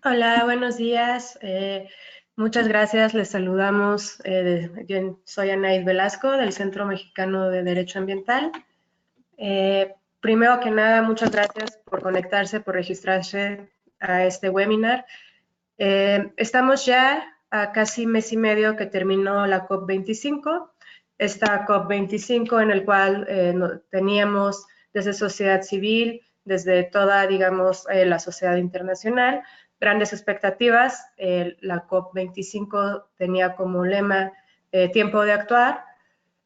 Hola, buenos días. Muchas gracias. Les saludamos. Yo soy Anaid Velasco del Centro Mexicano de Derecho Ambiental. Primero que nada, muchas gracias por conectarse, por registrarse a este webinar. Estamos ya a casi mes y medio que terminó la COP25. Esta COP25 en el cual teníamos desde sociedad civil, desde toda, digamos, la sociedad internacional, grandes expectativas. La COP25 tenía como lema tiempo de actuar,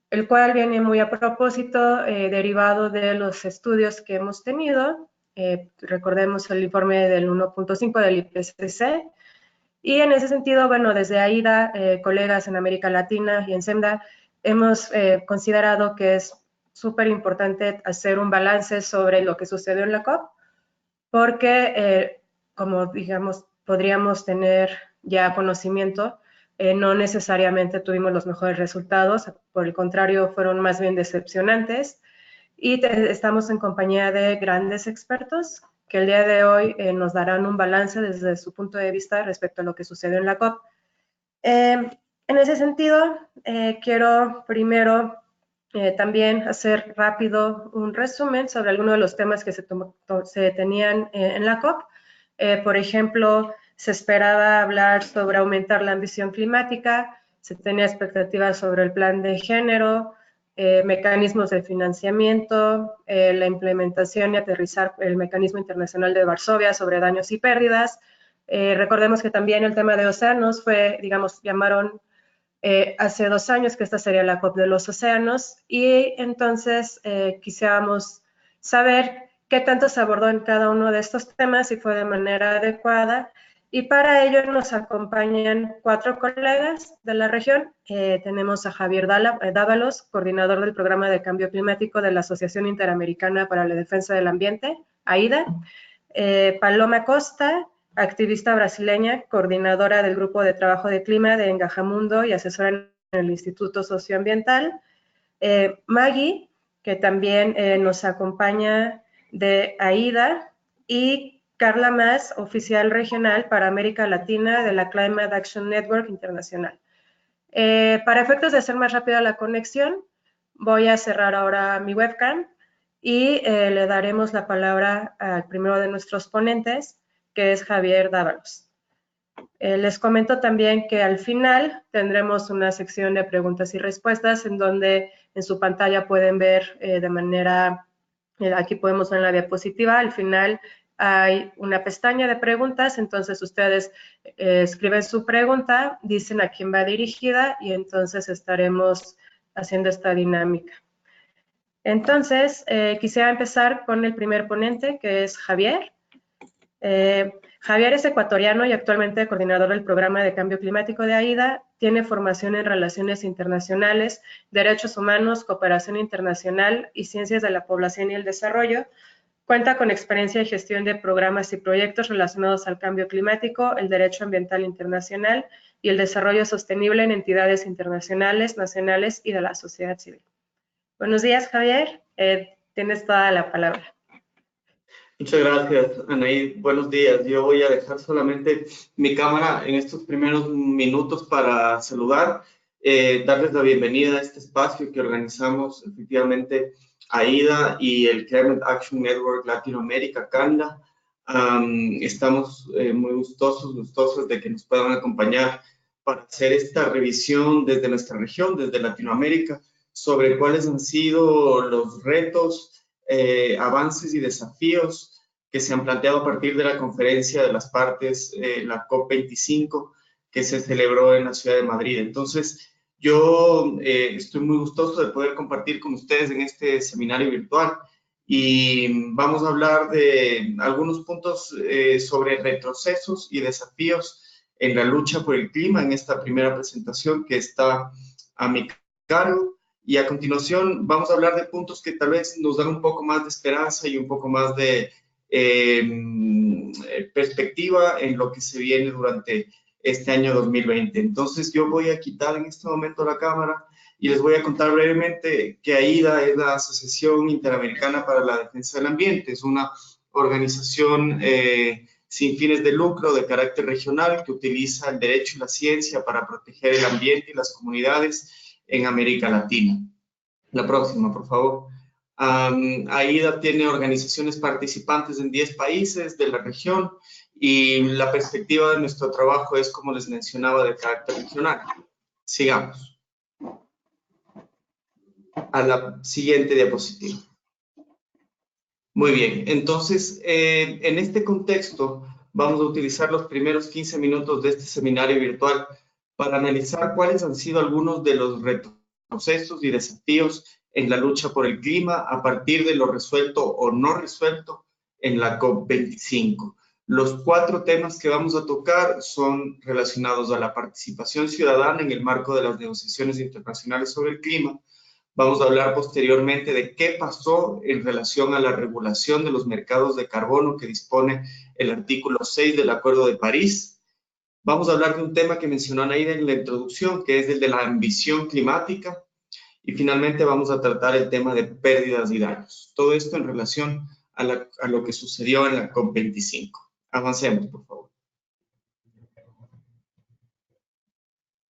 el cual viene muy a propósito, derivado de los estudios que hemos tenido. Recordemos el informe del 1.5 del IPCC. Y en ese sentido, bueno, desde AIDA, colegas en América Latina y en SEMDA, hemos considerado que es súper importante hacer un balance sobre lo que sucedió en la COP, porque, como digamos, podríamos tener ya conocimiento, no necesariamente tuvimos los mejores resultados, por el contrario, fueron más bien decepcionantes, y estamos en compañía de grandes expertos que el día de hoy nos darán un balance desde su punto de vista respecto a lo que sucedió en la COP. En ese sentido, quiero primero también hacer rápido un resumen sobre algunos de los temas que se tenían en la COP. Por ejemplo, se esperaba hablar sobre aumentar la ambición climática, se tenía expectativas sobre el plan de género, mecanismos de financiamiento, la implementación y aterrizar el mecanismo internacional de Varsovia sobre daños y pérdidas. Recordemos que también el tema de océanos fue, digamos, llamaron hace 2 años que esta sería la COP de los océanos, y entonces quisiéramos saber qué tanto se abordó en cada uno de estos temas, si fue de manera adecuada, y para ello nos acompañan 4 colegas de la región. Tenemos a Javier Dávalos, coordinador del Programa de Cambio Climático de la Asociación Interamericana para la Defensa del Ambiente, AIDA, Paloma Costa, activista brasileña, coordinadora del Grupo de Trabajo de Clima de Engajamundo y asesora en el Instituto Socioambiental, Maggie, que también nos acompaña de AIDA, y Carla Mas, oficial regional para América Latina de la Climate Action Network Internacional. Para efectos de hacer más rápida la conexión, voy a cerrar ahora mi webcam y le daremos la palabra al primero de nuestros ponentes, que es Javier Dávalos. Les comento también que al final tendremos una sección de preguntas y respuestas en donde en su pantalla pueden ver de manera, aquí podemos ver en la diapositiva, al final hay una pestaña de preguntas, entonces ustedes escriben su pregunta, dicen a quién va dirigida y entonces estaremos haciendo esta dinámica. Entonces, quisiera empezar con el primer ponente, que es Javier. Javier es ecuatoriano y actualmente coordinador del Programa de Cambio Climático de AIDA. Tiene formación en Relaciones Internacionales, Derechos Humanos, Cooperación Internacional y Ciencias de la Población y el Desarrollo. Cuenta con experiencia en gestión de programas y proyectos relacionados al cambio climático, el derecho ambiental internacional y el desarrollo sostenible en entidades internacionales, nacionales y de la sociedad civil. Buenos días, Javier. Tienes toda la palabra. Muchas gracias, Anaí. Buenos días. Yo voy a dejar solamente mi cámara en estos primeros minutos para saludar, darles la bienvenida a este espacio que organizamos efectivamente AIDA y el Climate Action Network Latinoamérica, CANLA. Estamos muy gustosos de que nos puedan acompañar para hacer esta revisión desde nuestra región, desde Latinoamérica, sobre cuáles han sido los retos, avances y desafíos que se han planteado a partir de la conferencia de las partes, la COP25, que se celebró en la ciudad de Madrid. Entonces, yo estoy muy gustoso de poder compartir con ustedes en este seminario virtual y vamos a hablar de algunos puntos sobre retrocesos y desafíos en la lucha por el clima en esta primera presentación que está a mi cargo. Y a continuación vamos a hablar de puntos que tal vez nos dan un poco más de esperanza y un poco más de perspectiva en lo que se viene durante este año 2020. Entonces yo voy a quitar en este momento la cámara y les voy a contar brevemente que AIDA es la Asociación Interamericana para la Defensa del Ambiente. Es una organización sin fines de lucro de carácter regional que utiliza el derecho y la ciencia para proteger el ambiente y las comunidades en América Latina. La próxima, por favor. AIDA tiene organizaciones participantes en 10 países de la región y la perspectiva de nuestro trabajo es, como les mencionaba, de carácter regional. Sigamos. A la siguiente diapositiva. Muy bien, entonces, en este contexto, vamos a utilizar los primeros 15 minutos de este seminario virtual para analizar cuáles han sido algunos de los retrocesos y desafíos en la lucha por el clima a partir de lo resuelto o no resuelto en la COP25. Los 4 temas que vamos a tocar son relacionados a la participación ciudadana en el marco de las negociaciones internacionales sobre el clima. Vamos a hablar posteriormente de qué pasó en relación a la regulación de los mercados de carbono que dispone el artículo 6 del Acuerdo de París. Vamos a hablar de un tema que mencionó Anaída en la introducción, que es el de la ambición climática. Y finalmente vamos a tratar el tema de pérdidas y daños. Todo esto en relación a lo que sucedió en la COP25. Avancemos, por favor.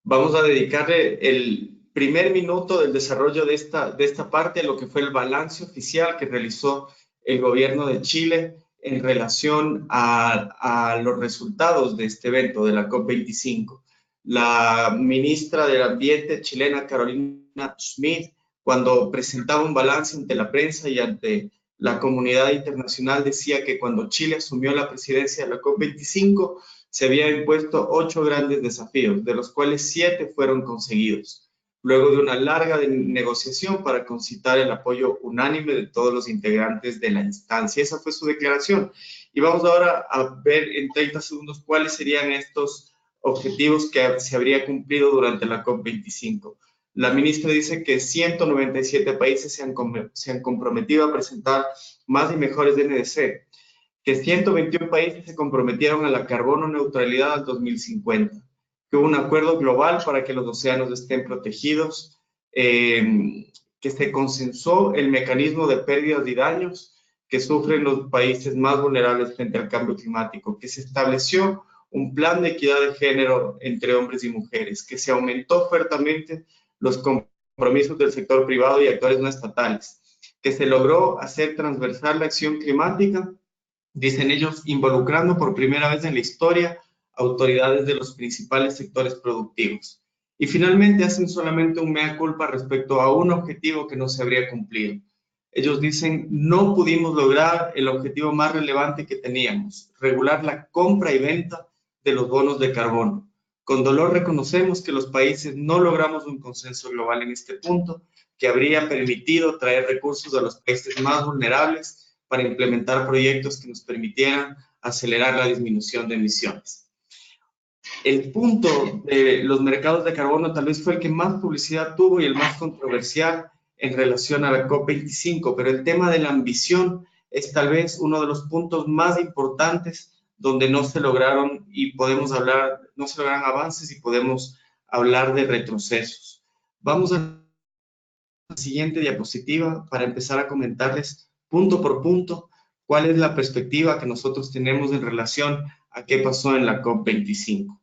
Vamos a dedicarle el primer minuto del desarrollo de esta parte a lo que fue el balance oficial que realizó el gobierno de Chile en relación a los resultados de este evento, de la COP25. La ministra del Ambiente chilena, Carolina Schmidt, cuando presentaba un balance ante la prensa y ante la comunidad internacional, decía que cuando Chile asumió la presidencia de la COP25, se habían impuesto 8 grandes desafíos, de los cuales 7 fueron conseguidos, luego de una larga negociación para concitar el apoyo unánime de todos los integrantes de la instancia. Esa fue su declaración. Y vamos ahora a ver en 30 segundos cuáles serían estos objetivos que se habría cumplido durante la COP25. La ministra dice que 197 países se han comprometido a presentar más y mejores NDC, que 121 países se comprometieron a la carbono neutralidad al 2050, que hubo un acuerdo global para que los océanos estén protegidos, que se consensuó el mecanismo de pérdidas y daños que sufren los países más vulnerables frente al cambio climático, que se estableció un plan de equidad de género entre hombres y mujeres, que se aumentó fuertemente los compromisos del sector privado y actores no estatales, que se logró hacer transversal la acción climática, dicen ellos, involucrando por primera vez en la historia autoridades de los principales sectores productivos. Y finalmente hacen solamente un mea culpa respecto a un objetivo que no se habría cumplido. Ellos dicen, no pudimos lograr el objetivo más relevante que teníamos, regular la compra y venta de los bonos de carbono. Con dolor reconocemos que los países no logramos un consenso global en este punto, que habría permitido traer recursos a los países más vulnerables para implementar proyectos que nos permitieran acelerar la disminución de emisiones. El punto de los mercados de carbono tal vez fue el que más publicidad tuvo y el más controversial en relación a la COP25, pero el tema de la ambición es tal vez uno de los puntos más importantes donde no se lograron no se lograron avances y podemos hablar de retrocesos. Vamos a la siguiente diapositiva para empezar a comentarles punto por punto cuál es la perspectiva que nosotros tenemos en relación a qué pasó en la COP25.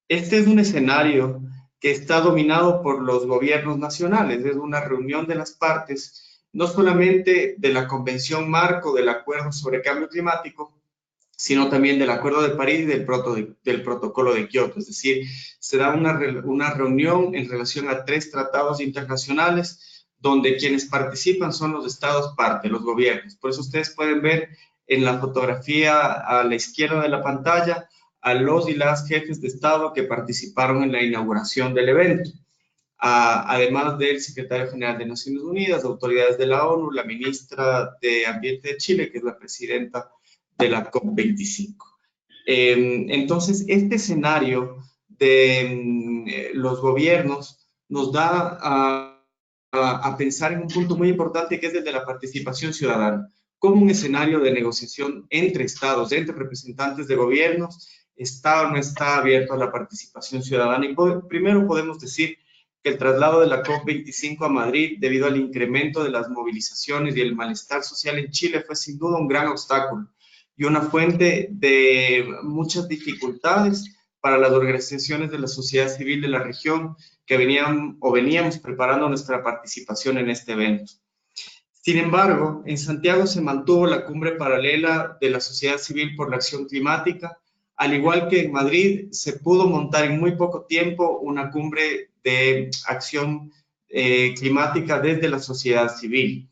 Este es un escenario que está dominado por los gobiernos nacionales, es una reunión de las partes, no solamente de la Convención Marco del Acuerdo sobre Cambio Climático, sino también del Acuerdo de París y del Protocolo de Kioto. Es decir, se da una reunión en relación a 3 tratados internacionales donde quienes participan son los estados parte, los gobiernos. Por eso ustedes pueden ver en la fotografía a la izquierda de la pantalla a los y las jefes de Estado que participaron en la inauguración del evento. Además del secretario general de Naciones Unidas, autoridades de la ONU, la ministra de Ambiente de Chile, que es la presidenta de la COP25. Entonces, este escenario de los gobiernos nos da a pensar en un punto muy importante que es el de la participación ciudadana, como un escenario de negociación entre estados, entre representantes de gobiernos, está o no está abierto a la participación ciudadana. Y primero podemos decir que el traslado de la COP25 a Madrid, debido al incremento de las movilizaciones y el malestar social en Chile, fue sin duda un gran obstáculo. y una fuente de muchas dificultades para las organizaciones de la sociedad civil de la región que veníamos preparando nuestra participación en este evento. Sin embargo, en Santiago se mantuvo la cumbre paralela de la sociedad civil por la acción climática, al igual que en Madrid se pudo montar en muy poco tiempo una cumbre de acción climática desde la sociedad civil.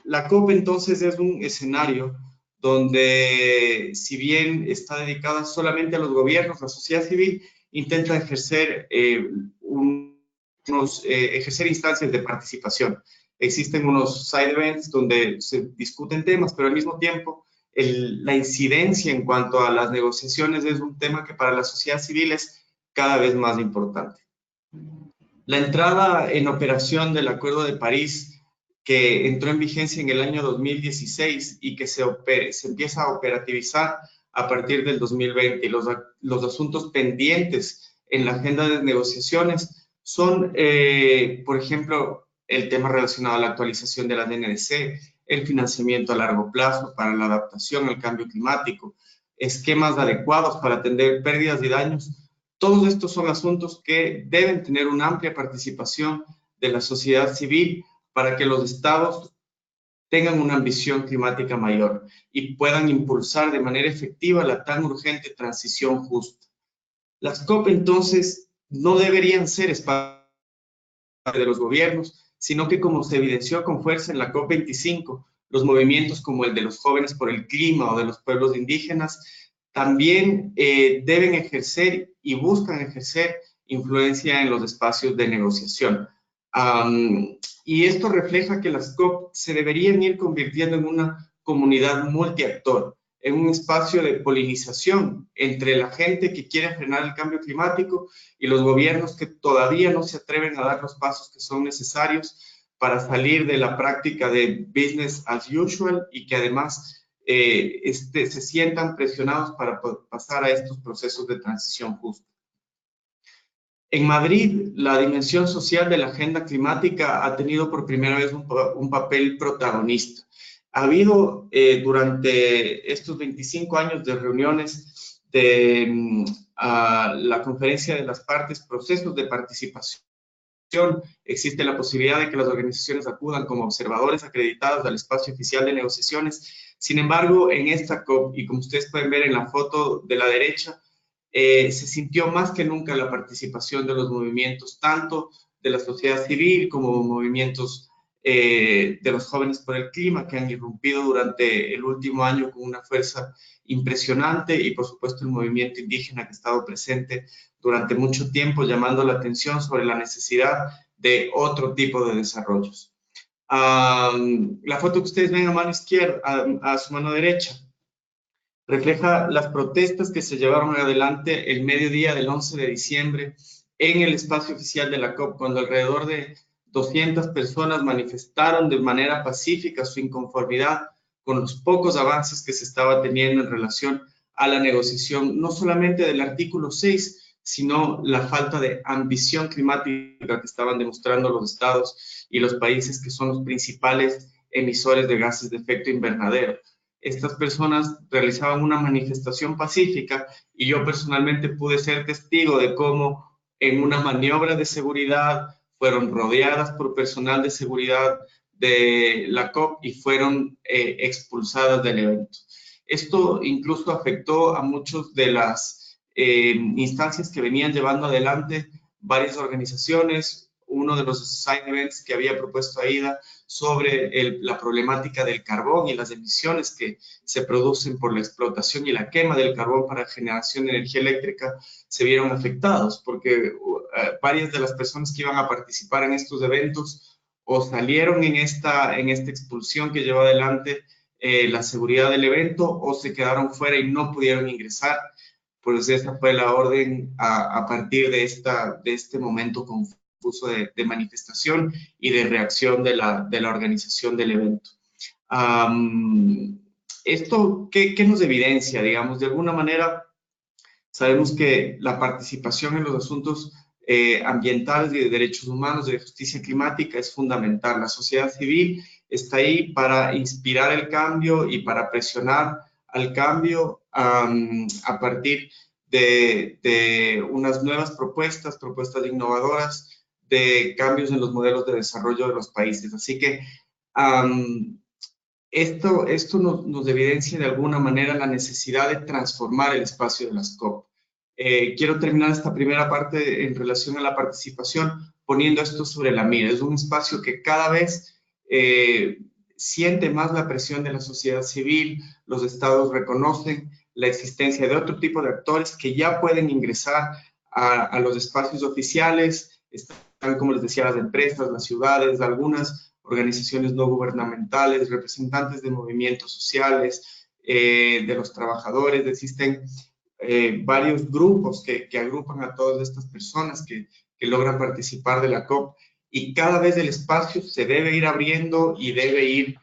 La COP entonces es un escenario donde, si bien está dedicada solamente a los gobiernos, la sociedad civil intenta ejercer, ejercer instancias de participación. Existen unos side events donde se discuten temas, pero al mismo tiempo la incidencia en cuanto a las negociaciones es un tema que para la sociedad civil es cada vez más importante. La entrada en operación del Acuerdo de París, que entró en vigencia en el año 2016 y que se empieza a operativizar a partir del 2020, y los asuntos pendientes en la agenda de negociaciones son, por ejemplo, el tema relacionado a la actualización de la NDC, el financiamiento a largo plazo para la adaptación al cambio climático, esquemas adecuados para atender pérdidas y daños. Todos estos son asuntos que deben tener una amplia participación de la sociedad civil para que los estados tengan una ambición climática mayor y puedan impulsar de manera efectiva la tan urgente transición justa. Las COP entonces no deberían ser espacios de los gobiernos, sino que, como se evidenció con fuerza en la COP25, los movimientos como el de los jóvenes por el clima o de los pueblos indígenas también deben ejercer y buscan ejercer influencia en los espacios de negociación. Y esto refleja que las COP se deberían ir convirtiendo en una comunidad multiactor, en un espacio de polinización entre la gente que quiere frenar el cambio climático y los gobiernos que todavía no se atreven a dar los pasos que son necesarios para salir de la práctica de business as usual y que además se sientan presionados para pasar a estos procesos de transición justa. En Madrid, la dimensión social de la agenda climática ha tenido por primera vez un papel protagonista. Ha habido durante estos 25 años de reuniones de la Conferencia de las Partes, procesos de participación. Existe la posibilidad de que las organizaciones acudan como observadores acreditados al espacio oficial de negociaciones. Sin embargo, en esta COP, y como ustedes pueden ver en la foto de la derecha, se sintió más que nunca la participación de los movimientos, tanto de la sociedad civil como movimientos de los jóvenes por el clima, que han irrumpido durante el último año con una fuerza impresionante, y por supuesto el movimiento indígena que ha estado presente durante mucho tiempo, llamando la atención sobre la necesidad de otro tipo de desarrollos. La foto que ustedes ven a mano izquierda, a su mano derecha, refleja las protestas que se llevaron adelante el mediodía del 11 de diciembre en el espacio oficial de la COP, cuando alrededor de 200 personas manifestaron de manera pacífica su inconformidad con los pocos avances que se estaba teniendo en relación a la negociación, no solamente del artículo 6, sino la falta de ambición climática que estaban demostrando los estados y los países que son los principales emisores de gases de efecto invernadero. Estas personas realizaban una manifestación pacífica y yo personalmente pude ser testigo de cómo en una maniobra de seguridad fueron rodeadas por personal de seguridad de la COP y fueron expulsadas del evento. Esto incluso afectó a muchas de las instancias que venían llevando adelante varias organizaciones. Uno de los side events que había propuesto AIDA sobre la problemática del carbón y las emisiones que se producen por la explotación y la quema del carbón para generación de energía eléctrica se vieron afectados, porque varias de las personas que iban a participar en estos eventos o salieron en esta expulsión que llevó adelante la seguridad del evento, o se quedaron fuera y no pudieron ingresar. Pues esa fue la orden a partir de este momento confuso de manifestación y de reacción de la organización del evento. ¿Esto qué nos evidencia? Digamos, de alguna manera sabemos que la participación en los asuntos ambientales y de derechos humanos, de justicia climática, es fundamental. La sociedad civil está ahí para inspirar el cambio y para presionar al cambio a partir de unas nuevas propuestas innovadoras, de cambios en los modelos de desarrollo de los países. Así que esto nos evidencia de alguna manera la necesidad de transformar el espacio de las COP. Quiero terminar esta primera parte en relación a la participación poniendo esto sobre la mira. Es un espacio que cada vez siente más la presión de la sociedad civil, los estados reconocen la existencia de otro tipo de actores que ya pueden ingresar a los espacios oficiales, están, como les decía, las empresas, las ciudades, algunas organizaciones no gubernamentales, representantes de movimientos sociales, de los trabajadores. Existen varios grupos que agrupan a todas estas personas que logran participar de la COP, y cada vez el espacio se debe ir abriendo y debe ir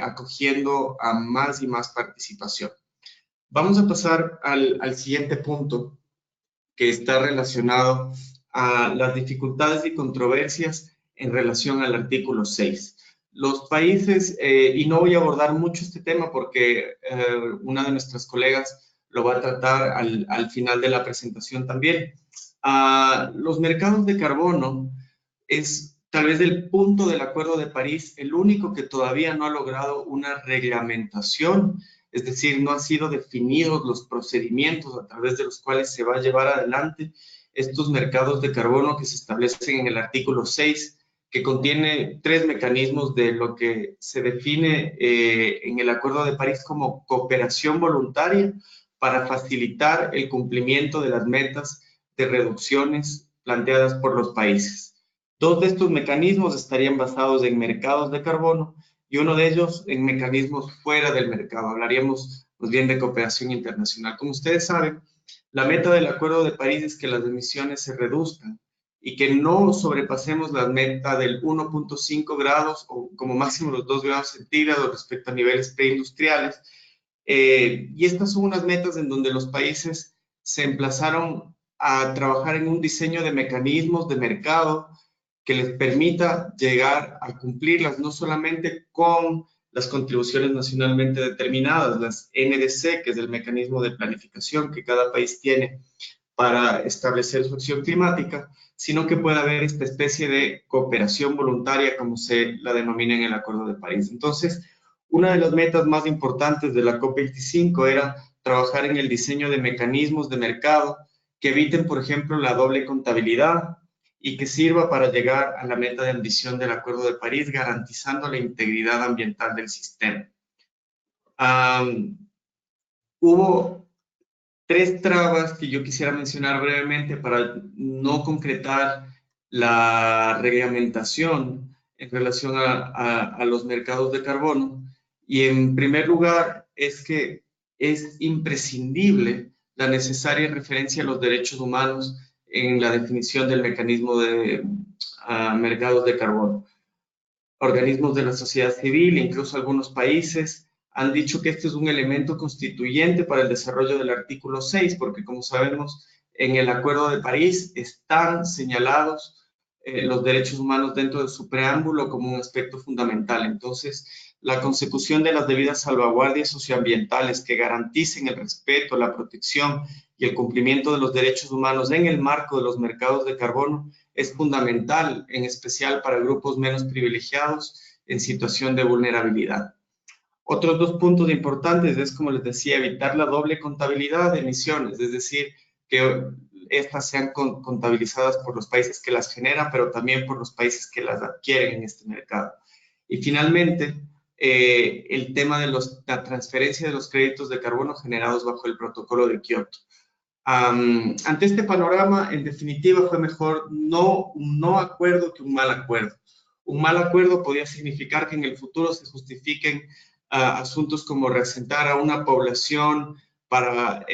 acogiendo a más y más participación. Vamos a pasar al siguiente punto, que está relacionado a las dificultades y controversias en relación al artículo 6. Los países, y no voy a abordar mucho este tema porque una de nuestras colegas lo va a tratar al final de la presentación también. Los mercados de carbono es tal vez del punto del Acuerdo de París el único que todavía no ha logrado una reglamentación, es decir, no han sido definidos los procedimientos a través de los cuales se va a llevar adelante estos mercados de carbono que se establecen en el artículo 6, que contiene 3 mecanismos de lo que se define en el Acuerdo de París como cooperación voluntaria para facilitar el cumplimiento de las metas de reducciones planteadas por los países. 2 de estos mecanismos estarían basados en mercados de carbono y uno de ellos en mecanismos fuera del mercado. Hablaríamos más bien de cooperación internacional. Como ustedes saben, la meta del Acuerdo de París es que las emisiones se reduzcan y que no sobrepasemos la meta del 1.5 grados o como máximo los 2 grados centígrados respecto a niveles preindustriales. Y estas son unas metas en donde los países se emplazaron a trabajar en un diseño de mecanismos de mercado que les permita llegar a cumplirlas, no solamente con las contribuciones nacionalmente determinadas, las NDC, que es el mecanismo de planificación que cada país tiene para establecer su acción climática, sino que pueda haber esta especie de cooperación voluntaria, como se la denomina en el Acuerdo de París. Entonces, una de las metas más importantes de la COP25 era trabajar en el diseño de mecanismos de mercado que eviten, por ejemplo, la doble contabilidad y que sirva para llegar a la meta de ambición del Acuerdo de París, garantizando la integridad ambiental del sistema. Hubo 3 trabas que yo quisiera mencionar brevemente para no concretar la reglamentación en relación a los mercados de carbono. Y en primer lugar es que es imprescindible la necesaria referencia a los derechos humanos en la definición del mecanismo de mercados de carbono. Organismos de la sociedad civil, incluso algunos países, han dicho que este es un elemento constituyente para el desarrollo del artículo 6, porque como sabemos, en el Acuerdo de París están señalados los derechos humanos dentro de su preámbulo como un aspecto fundamental. Entonces, la consecución de las debidas salvaguardias socioambientales que garanticen el respeto, la protección y el cumplimiento de los derechos humanos en el marco de los mercados de carbono es fundamental, en especial para grupos menos privilegiados en situación de vulnerabilidad. Otros 2 puntos importantes es, como les decía, evitar la doble contabilidad de emisiones, es decir, que estas sean contabilizadas por los países que las generan, pero también por los países que las adquieren en este mercado. Y finalmente, el tema de la transferencia de los créditos de carbono generados bajo el protocolo de Kioto. Ante este panorama, en definitiva, fue mejor un no acuerdo que un mal acuerdo. Un mal acuerdo podía significar que en el futuro se justifiquen asuntos como reasentar a una población para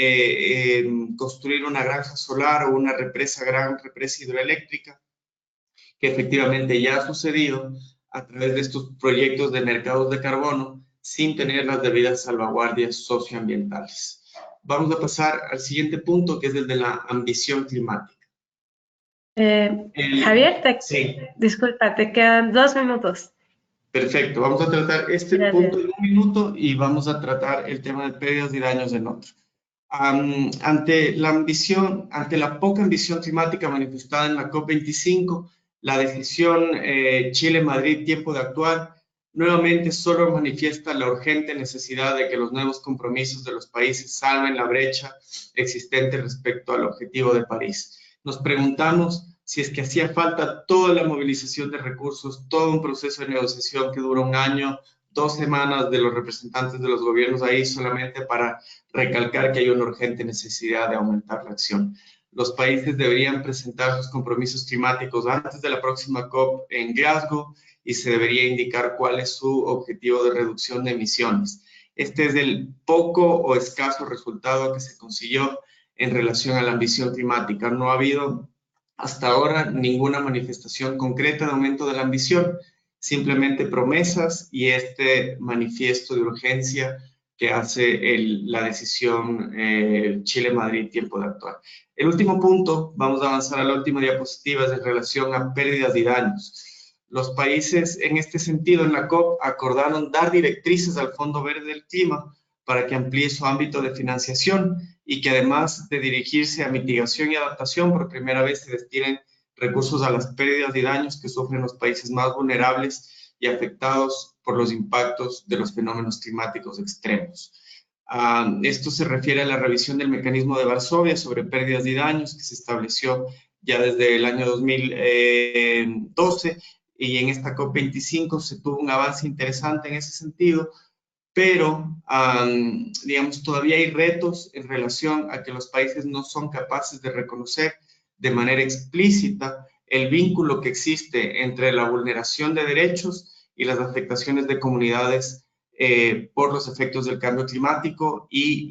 construir una granja solar o una gran represa hidroeléctrica, que efectivamente ya ha sucedido a través de estos proyectos de mercados de carbono sin tener las debidas salvaguardias socioambientales. Vamos a pasar al siguiente punto, que es el de la ambición climática. Javier, Sí. disculpa, te quedan 2 minutos. Perfecto, vamos a tratar este punto Gracias. en un minuto y vamos a tratar el tema de pérdidas y daños en otro. Ante la poca ambición climática manifestada en la COP25, la decisión Chile-Madrid, tiempo de actuar, nuevamente solo manifiesta la urgente necesidad de que los nuevos compromisos de los países salven la brecha existente respecto al objetivo de París. Nos preguntamos si es que hacía falta toda la movilización de recursos, todo un proceso de negociación que dura un año, 2 semanas de los representantes de los gobiernos ahí solamente para recalcar que hay una urgente necesidad de aumentar la acción. Los países deberían presentar sus compromisos climáticos antes de la próxima COP en Glasgow y se debería indicar cuál es su objetivo de reducción de emisiones. Este es el poco o escaso resultado que se consiguió en relación a la ambición climática. No ha habido hasta ahora ninguna manifestación concreta de aumento de la ambición, simplemente promesas y este manifiesto de urgencia que hace la decisión Chile-Madrid, tiempo de actuar. El último punto, vamos a avanzar a la última diapositiva, es en relación a pérdidas y daños. Los países en este sentido en la COP acordaron dar directrices al Fondo Verde del Clima para que amplíe su ámbito de financiación y que además de dirigirse a mitigación y adaptación, por primera vez se destinen recursos a las pérdidas y daños que sufren los países más vulnerables y afectados por los impactos de los fenómenos climáticos extremos. Esto se refiere a la revisión del mecanismo de Varsovia sobre pérdidas y daños que se estableció ya desde el año 2012 y en esta COP25 se tuvo un avance interesante en ese sentido, pero digamos, todavía hay retos en relación a que los países no son capaces de reconocer de manera explícita el vínculo que existe entre la vulneración de derechos y las afectaciones de comunidades por los efectos del cambio climático y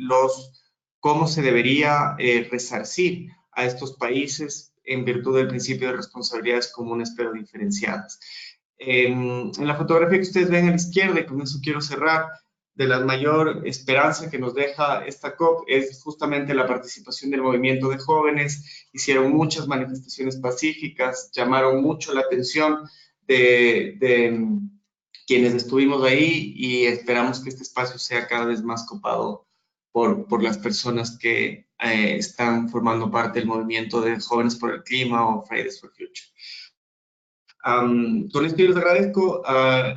cómo se debería resarcir a estos países en virtud del principio de responsabilidades comunes pero diferenciadas. En la fotografía que ustedes ven a la izquierda, y con eso quiero cerrar, de la mayor esperanza que nos deja esta COP es justamente la participación del movimiento de jóvenes. Hicieron muchas manifestaciones pacíficas, llamaron mucho la atención de quienes estuvimos ahí y esperamos que este espacio sea cada vez más copado por las personas que están formando parte del movimiento de Jóvenes por el Clima o Fridays for Future. Con esto yo les agradezco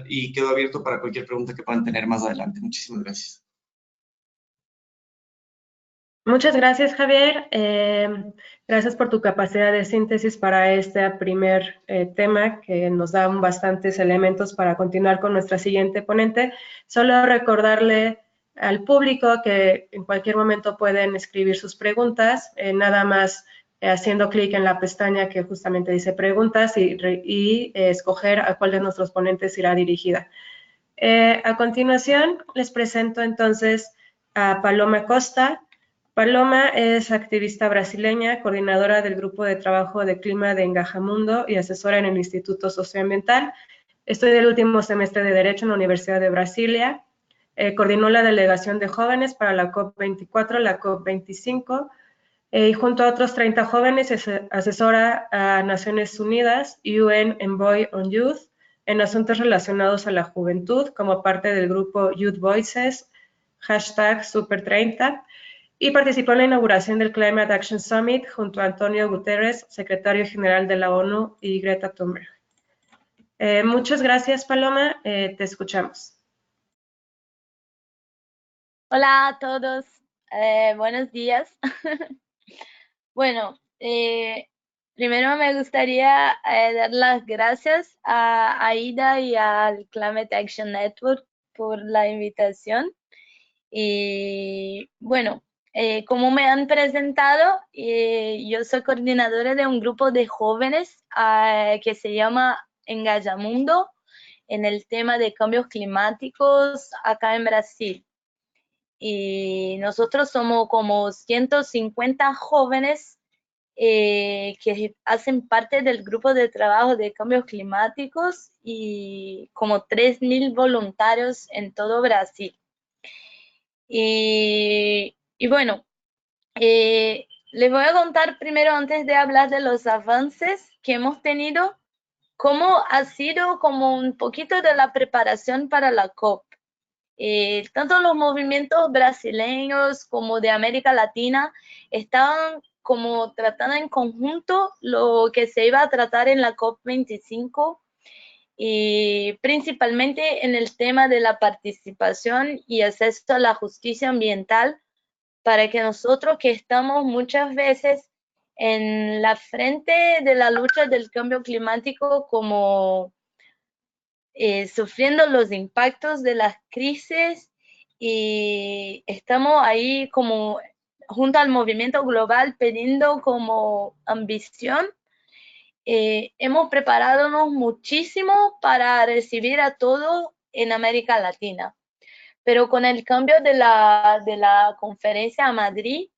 y quedo abierto para cualquier pregunta que puedan tener más adelante. Muchísimas gracias. Muchas gracias, Javier. Gracias por tu capacidad de síntesis para este primer tema que nos da bastantes elementos para continuar con nuestra siguiente ponente. Solo recordarle al público que en cualquier momento pueden escribir sus preguntas, nada más haciendo clic en la pestaña que justamente dice preguntas y escoger a cuál de nuestros ponentes irá dirigida. A continuación, les presento entonces a Paloma Costa. Paloma es activista brasileña, coordinadora del Grupo de Trabajo de Clima de Engajamundo y asesora en el Instituto Socioambiental. Estudia el último semestre de Derecho en la Universidad de Brasilia. Coordinó la delegación de jóvenes para la COP24, la COP25, y junto a otros 30 jóvenes asesora a Naciones Unidas, UN Envoy on Youth, en asuntos relacionados a la juventud como parte del grupo Youth Voices, #Super30, y participó en la inauguración del Climate Action Summit junto a Antonio Guterres, secretario general de la ONU, y Greta Thunberg. Muchas gracias, Paloma. Te escuchamos. Hola a todos, buenos días. Bueno, primero me gustaría dar las gracias a AIDA y al Climate Action Network por la invitación. Y bueno, como me han presentado, yo soy coordinadora de un grupo de jóvenes que se llama Engajamundo en el tema de cambios climáticos acá en Brasil. Y nosotros somos como 150 jóvenes que hacen parte del grupo de trabajo de cambios climáticos y como 3.000 voluntarios en todo Brasil. Y bueno, les voy a contar primero, antes de hablar de los avances que hemos tenido, cómo ha sido como un poquito de la preparación para la COP. Tanto los movimientos brasileños como de América Latina estaban como tratando en conjunto lo que se iba a tratar en la COP25 y principalmente en el tema de la participación y acceso a la justicia ambiental para que nosotros que estamos muchas veces en la frente de la lucha del cambio climático como sufriendo los impactos de las crisis y estamos ahí como junto al movimiento global pidiendo como ambición. Hemos preparado muchísimo para recibir a todos en América Latina, pero con el cambio de la conferencia a Madrid,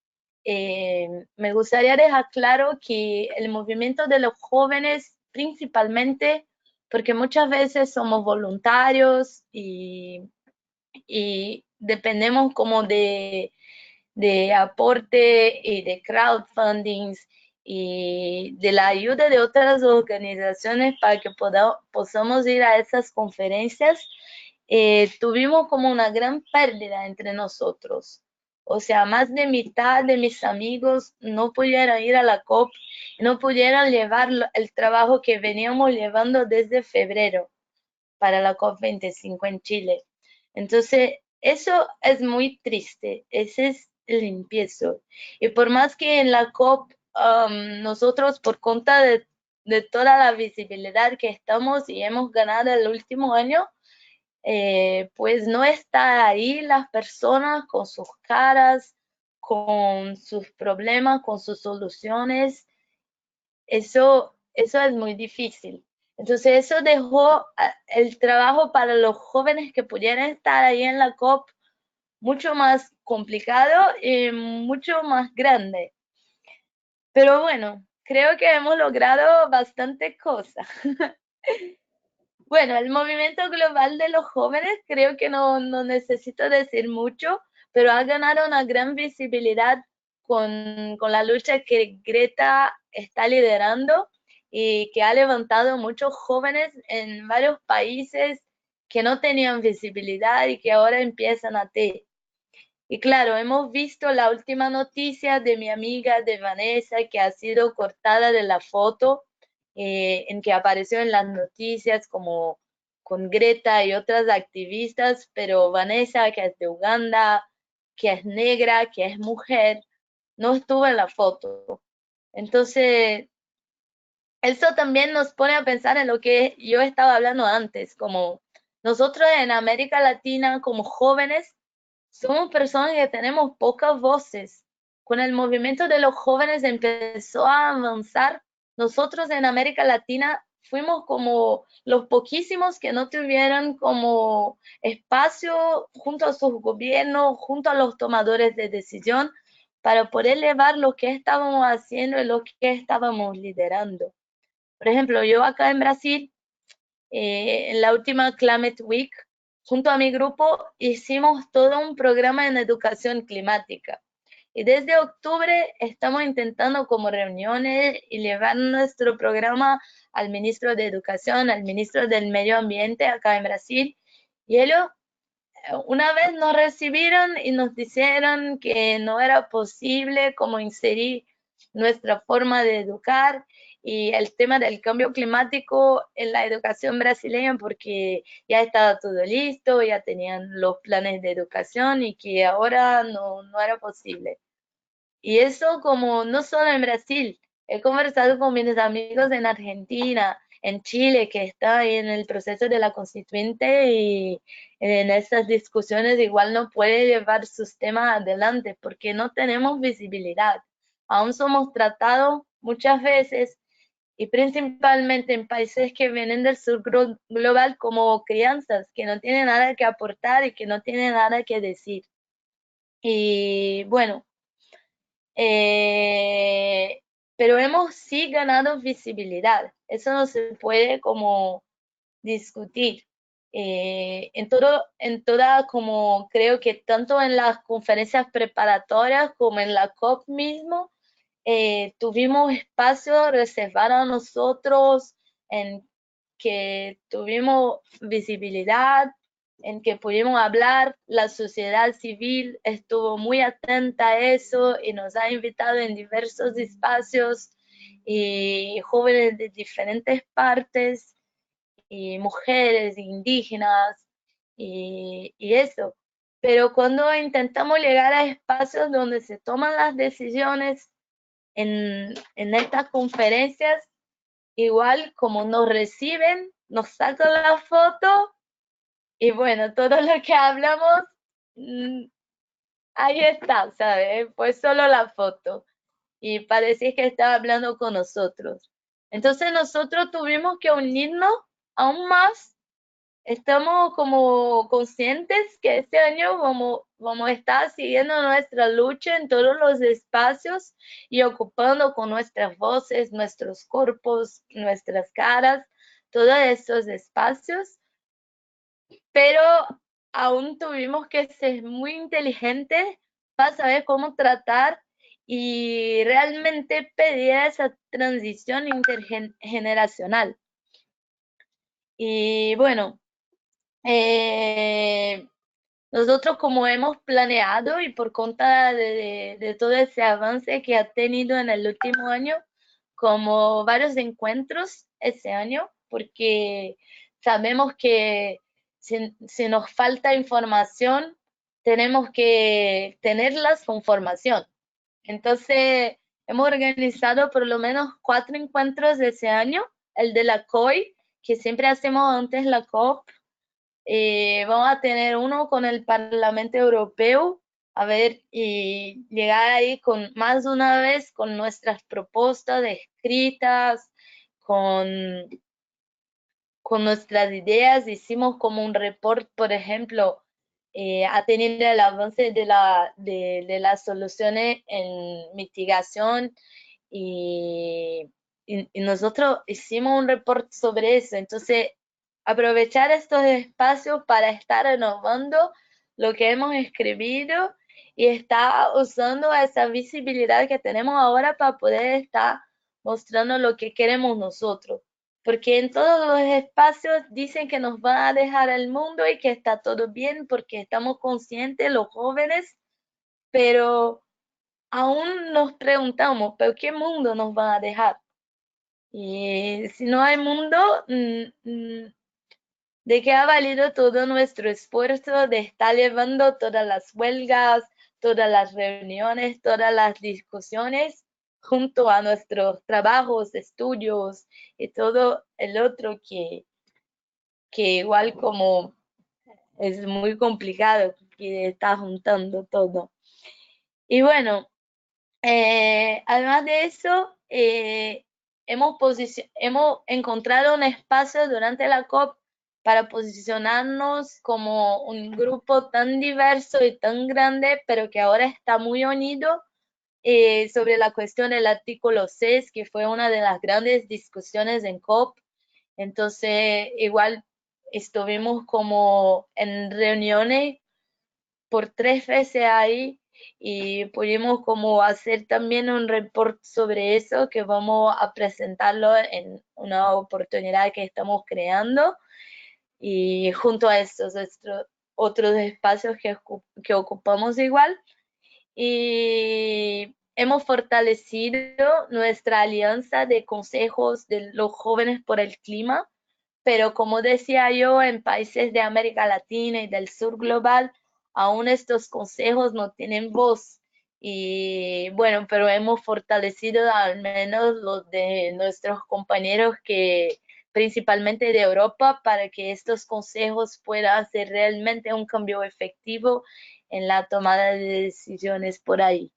me gustaría dejar claro que el movimiento de los jóvenes principalmente, porque muchas veces somos voluntarios y dependemos como de aporte y de crowdfundings y de la ayuda de otras organizaciones para que podamos ir a esas conferencias, tuvimos como una gran pérdida entre nosotros. O sea, más de mitad de mis amigos no pudieron ir a la COP, no pudieron llevar el trabajo que veníamos llevando desde febrero para la COP25 en Chile. Entonces, eso es muy triste. Ese es el empiezo. Y por más que en la COP nosotros, por cuenta de toda la visibilidad que estamos y hemos ganado el último año, pues no está ahí las personas con sus caras, con sus problemas, con sus soluciones. Eso es muy difícil. Entonces eso dejó el trabajo para los jóvenes que pudieran estar ahí en la COP mucho más complicado y mucho más grande. Pero bueno, creo que hemos logrado bastante cosas. Bueno, el movimiento global de los jóvenes creo que no necesito decir mucho, pero ha ganado una gran visibilidad con la lucha que Greta está liderando y que ha levantado muchos jóvenes en varios países que no tenían visibilidad y que ahora empiezan a tener. Y claro, hemos visto la última noticia de mi amiga de Vanessa que ha sido cortada de la foto en que apareció en las noticias como con Greta y otras activistas, pero Vanessa, que es de Uganda, que es negra, que es mujer, no estuvo en la foto. Entonces, eso también nos pone a pensar en lo que yo estaba hablando antes, como nosotros en América Latina, como jóvenes, somos personas que tenemos pocas voces. Con el movimiento de los jóvenes empezó a avanzar. Nosotros en América Latina fuimos como los poquísimos que no tuvieran como espacio junto a sus gobiernos, junto a los tomadores de decisión, para poder llevar lo que estábamos haciendo y lo que estábamos liderando. Por ejemplo, yo acá en Brasil, en la última Climate Week, junto a mi grupo, hicimos todo un programa en educación climática. Y desde octubre estamos intentando como reuniones y llevar nuestro programa al ministro de Educación, al ministro del Medio Ambiente acá en Brasil. Y ellos una vez nos recibieron y nos dijeron que no era posible como inserir nuestra forma de educar y el tema del cambio climático en la educación brasileña porque ya estaba todo listo, ya tenían los planes de educación y que ahora no era posible. Y eso como no solo en Brasil, he conversado con mis amigos en Argentina, en Chile, que está ahí en el proceso de la constituyente y en estas discusiones igual no puede llevar sus temas adelante porque no tenemos visibilidad. Aún somos tratados muchas veces y principalmente en países que vienen del sur global como crianzas, que no tienen nada que aportar y que no tienen nada que decir. Y bueno, pero hemos sí ganado visibilidad. Eso no se puede como discutir. En toda, como creo que tanto en las conferencias preparatorias como en la COP mismo, tuvimos espacio reservado a nosotros en que tuvimos visibilidad, en que pudimos hablar. La sociedad civil estuvo muy atenta a eso y nos ha invitado en diversos espacios, y jóvenes de diferentes partes, y mujeres, indígenas, y eso. Pero cuando intentamos llegar a espacios donde se toman las decisiones en estas conferencias, igual como nos reciben, nos sacan la foto y bueno, todo lo que hablamos, ahí está, ¿sabes? Pues solo la foto y parecía que estaba hablando con nosotros. Entonces nosotros tuvimos que unirnos aún más. Estamos como conscientes que este año vamos a estar siguiendo nuestra lucha en todos los espacios y ocupando con nuestras voces, nuestros cuerpos, nuestras caras, todos esos espacios, pero aún tuvimos que ser muy inteligentes para saber cómo tratar y realmente pedir esa transición intergeneracional. Y bueno, nosotros como hemos planeado y por cuenta de todo ese avance que ha tenido en el último año, como varios encuentros ese año, porque sabemos que si nos falta información, tenemos que tenerlas con formación. Entonces, hemos organizado por lo menos 4 encuentros de ese año, el de la COI, que siempre hacemos antes la COP. Vamos a tener uno con el Parlamento Europeo, a ver, y llegar ahí con más de una vez con nuestras propuestas escritas, con nuestras ideas. Hicimos como un report, por ejemplo, a tener el avance de las soluciones en mitigación, y nosotros hicimos un report sobre eso. Entonces, aprovechar estos espacios para estar renovando lo que hemos escrito y estar usando esa visibilidad que tenemos ahora para poder estar mostrando lo que queremos nosotros. Porque en todos los espacios dicen que nos van a dejar el mundo y que está todo bien porque estamos conscientes, los jóvenes, pero aún nos preguntamos, ¿pero qué mundo nos van a dejar? Y si no hay mundo, ¿de qué ha valido todo nuestro esfuerzo de estar llevando todas las huelgas, todas las reuniones, todas las discusiones junto a nuestros trabajos, estudios y todo el otro que igual como es muy complicado, que está juntando todo? Y bueno, además de eso, hemos encontrado un espacio durante la COP para posicionarnos como un grupo tan diverso y tan grande, pero que ahora está muy unido, sobre la cuestión del artículo 6, que fue una de las grandes discusiones en COP. Entonces, igual estuvimos como en reuniones por 3 veces ahí y pudimos como hacer también un report sobre eso, que vamos a presentarlo en una oportunidad que estamos creando, y junto a estos otros espacios que ocupamos igual. Y hemos fortalecido nuestra alianza de consejos de los jóvenes por el clima, pero como decía yo, en países de América Latina y del sur global, aún estos consejos no tienen voz. Y bueno, pero hemos fortalecido al menos los de nuestros compañeros, que principalmente de Europa, para que estos consejos puedan hacer realmente un cambio efectivo en la tomada de decisiones por ahí.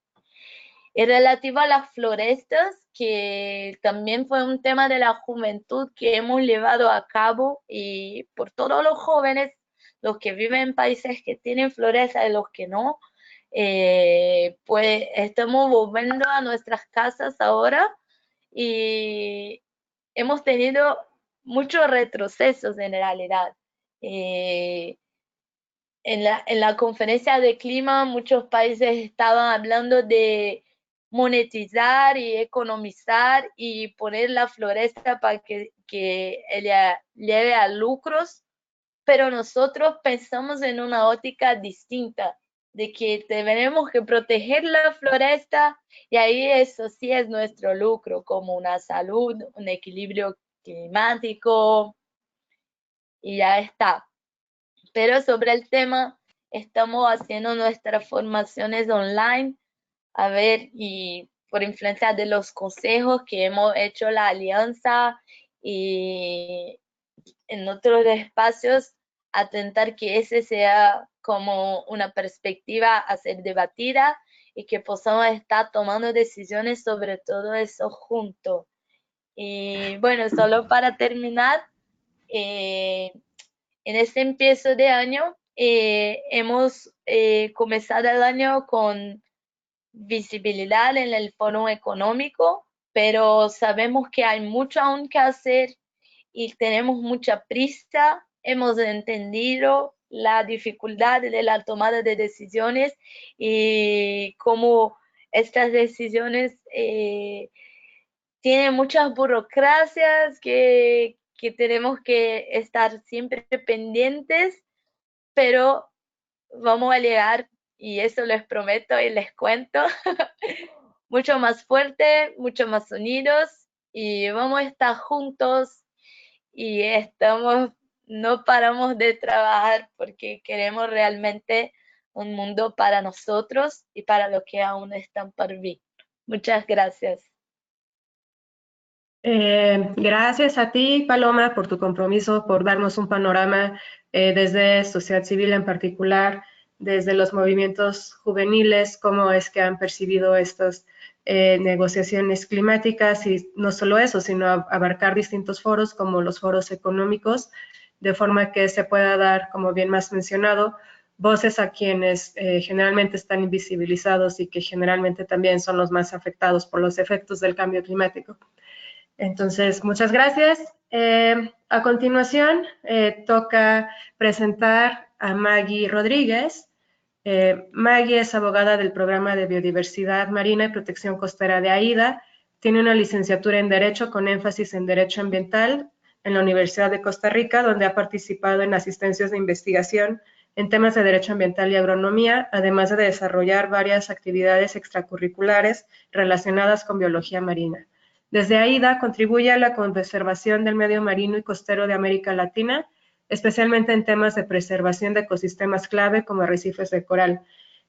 Y relativo a las florestas, que también fue un tema de la juventud que hemos llevado a cabo, y por todos los jóvenes, los que viven en países que tienen florestas y los que no, pues estamos volviendo a nuestras casas ahora, y hemos tenido muchos retrocesos en realidad. En la conferencia de clima, muchos países estaban hablando de monetizar y economizar y poner la floresta para que ella lleve a lucros, pero nosotros pensamos en una óptica distinta, de que tenemos que proteger la floresta y ahí eso sí es nuestro lucro, como una salud, un equilibrio climático y ya está. Pero sobre el tema, estamos haciendo nuestras formaciones online, a ver, y por influencia de los consejos que hemos hecho la alianza y en otros espacios, atentar que ese sea como una perspectiva a ser debatida y que podamos estar tomando decisiones sobre todo eso juntos. Y bueno, solo para terminar, en este empiezo de año hemos comenzado el año con visibilidad en el foro económico, pero sabemos que hay mucho aún que hacer y tenemos mucha prisa. Hemos entendido la dificultad de la tomada de decisiones y cómo estas decisiones tienen muchas burocracias que tenemos que estar siempre pendientes, pero vamos a llegar, y eso les prometo y les cuento, mucho más fuerte, mucho más unidos, y vamos a estar juntos y no paramos de trabajar porque queremos realmente un mundo para nosotros y para los que aún están por venir. Muchas gracias. Gracias a ti, Paloma, por tu compromiso, por darnos un panorama desde sociedad civil en particular, desde los movimientos juveniles, cómo es que han percibido estas negociaciones climáticas y no solo eso, sino abarcar distintos foros como los foros económicos, de forma que se pueda dar, como bien más mencionado, voces a quienes generalmente están invisibilizados y que generalmente también son los más afectados por los efectos del cambio climático. Entonces, muchas gracias. A continuación, toca presentar a Maggie Rodríguez. Maggie es abogada del Programa de Biodiversidad Marina y Protección Costera de AIDA. Tiene una licenciatura en Derecho con énfasis en Derecho Ambiental en la Universidad de Costa Rica, donde ha participado en asistencias de investigación en temas de Derecho Ambiental y Agronomía, además de desarrollar varias actividades extracurriculares relacionadas con biología marina. Desde AIDA contribuye a la conservación del medio marino y costero de América Latina, especialmente en temas de preservación de ecosistemas clave como arrecifes de coral.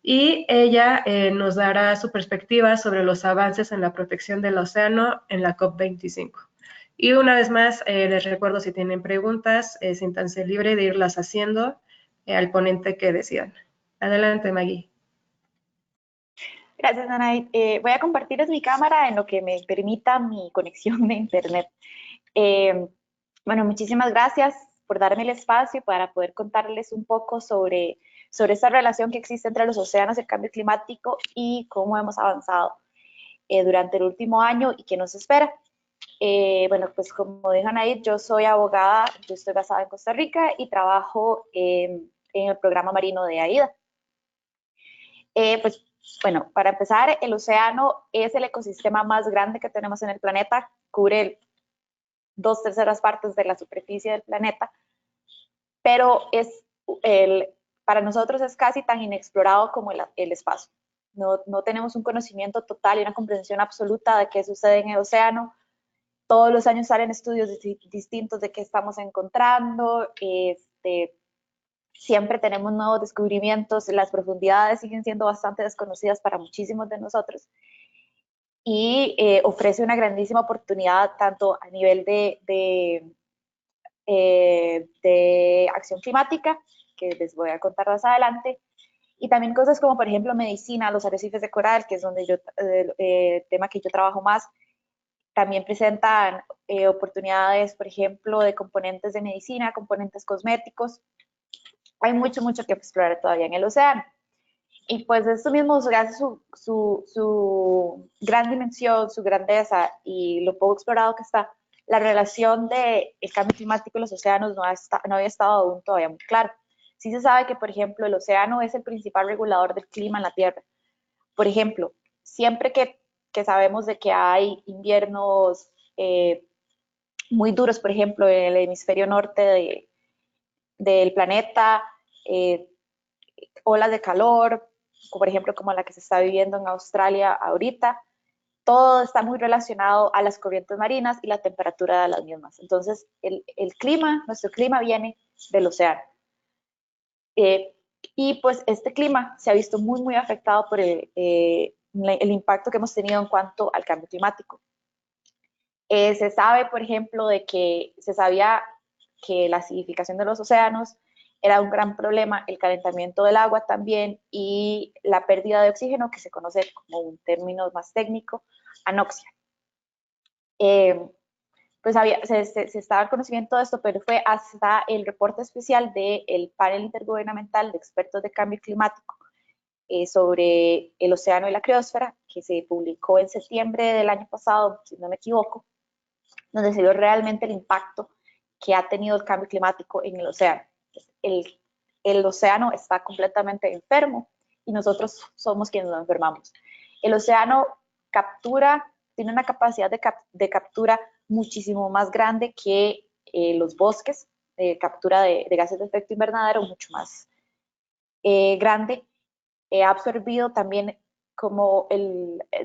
Y ella nos dará su perspectiva sobre los avances en la protección del océano en la COP25. Y una vez más, les recuerdo si tienen preguntas, siéntanse libre de irlas haciendo al ponente que decidan. Adelante, Maggie. Gracias, Anaí. Voy a compartirles mi cámara en lo que me permita mi conexión de internet. Bueno, muchísimas gracias por darme el espacio para poder contarles un poco sobre esta relación que existe entre los océanos, el cambio climático y cómo hemos avanzado durante el último año y qué nos espera. Bueno, pues como dijo Anaí, yo soy abogada, yo estoy basada en Costa Rica y trabajo en el programa marino de AIDA. Pues bueno, para empezar, el océano es el ecosistema más grande que tenemos en el planeta, cubre 2/3 partes de la superficie del planeta, pero para nosotros es casi tan inexplorado como el espacio. No tenemos un conocimiento total y una comprensión absoluta de qué sucede en el océano. Todos los años salen estudios distintos de qué estamos encontrando, siempre tenemos nuevos descubrimientos, las profundidades siguen siendo bastante desconocidas para muchísimos de nosotros y ofrece una grandísima oportunidad tanto a nivel de acción climática, que les voy a contar más adelante, y también cosas como por ejemplo medicina, los arrecifes de coral, que es donde tema que yo trabajo más, también presentan oportunidades, por ejemplo, de componentes de medicina, componentes cosméticos. Hay mucho que explorar todavía en el océano. Y pues esto mismo, gracias a su gran dimensión, su grandeza y lo poco explorado que está, la relación del cambio climático y los océanos no había estado aún todavía muy claro. Sí se sabe que, por ejemplo, el océano es el principal regulador del clima en la Tierra. Por ejemplo, siempre que que sabemos de que hay inviernos muy duros, por ejemplo, en el hemisferio norte del planeta, olas de calor, por ejemplo, como la que se está viviendo en Australia ahorita. Todo está muy relacionado a las corrientes marinas y la temperatura de las mismas. Entonces, el clima, nuestro clima viene del océano. Y pues este clima se ha visto muy, muy afectado por el impacto que hemos tenido en cuanto al cambio climático. Se sabe, por ejemplo, se sabía que la acidificación de los océanos era un gran problema, el calentamiento del agua también y la pérdida de oxígeno, que se conoce como un término más técnico, anoxia. Pues se estaba el conocimiento de esto, pero fue hasta el reporte especial del panel intergubernamental de expertos de cambio climático sobre el océano y la criosfera, que se publicó en septiembre del año pasado, si no me equivoco, donde se vio realmente el impacto que ha tenido el cambio climático en el océano. El océano está completamente enfermo y nosotros somos quienes lo enfermamos. El océano tiene una capacidad de captura muchísimo más grande que los bosques, captura de gases de efecto invernadero mucho más grande. Ha absorbido también como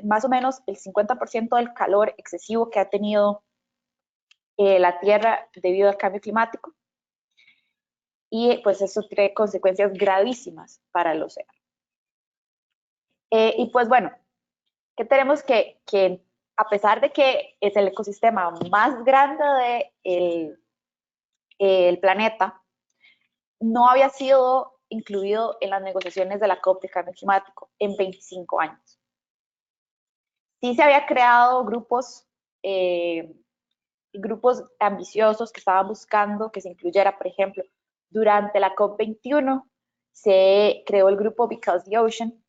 más o menos el 50% del calor excesivo que ha tenido la Tierra debido al cambio climático, y pues eso trae consecuencias gravísimas para el océano. Y pues bueno, ¿qué tenemos que a pesar de que es el ecosistema más grande del planeta, no había sido incluido en las negociaciones de la COP de cambio climático en 25 años? Sí se había creado grupos ambiciosos que estaban buscando que se incluyera, por ejemplo, durante la COP21 se creó el grupo Because the Ocean,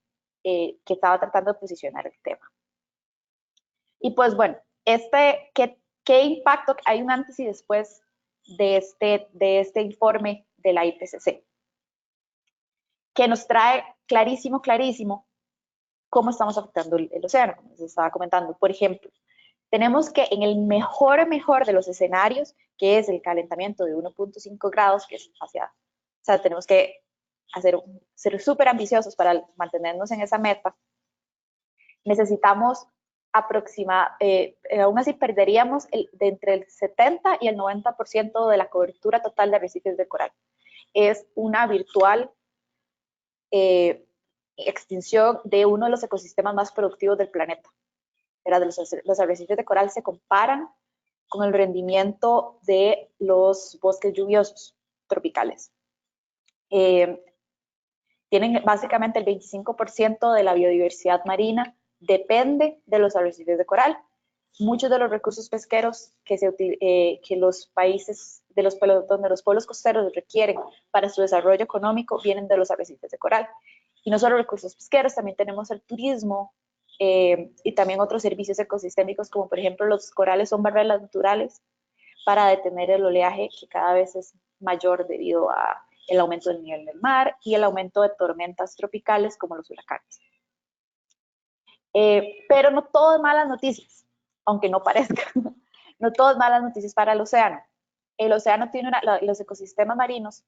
que estaba tratando de posicionar el tema. Y pues bueno, ¿qué impacto hay un antes y después de este informe de la IPCC? Que nos trae clarísimo cómo estamos afectando el océano, como les estaba comentando. Por ejemplo, tenemos que en el mejor de los escenarios, que es el calentamiento de 1.5 grados, que es o sea, tenemos que ser súper ambiciosos para mantenernos en esa meta. Necesitamos aún así perderíamos de entre el 70 y el 90% de la cobertura total de arrecifes de coral. Es una virtual extinción de uno de los ecosistemas más productivos del planeta. Los arrecifes de coral se comparan con el rendimiento de los bosques lluviosos tropicales. Tienen básicamente el 25% de la biodiversidad marina depende de los arrecifes de coral. Muchos de los recursos pesqueros que los países donde los pueblos costeros requieren para su desarrollo económico vienen de los arrecifes de coral. Y no solo recursos pesqueros, también tenemos el turismo y también otros servicios ecosistémicos, como por ejemplo los corales son barreras naturales para detener el oleaje que cada vez es mayor debido a el aumento del nivel del mar y el aumento de tormentas tropicales como los huracanes. Pero no todo es malas noticias, aunque no parezca. No todo es malas noticias para el océano. El océano los ecosistemas marinos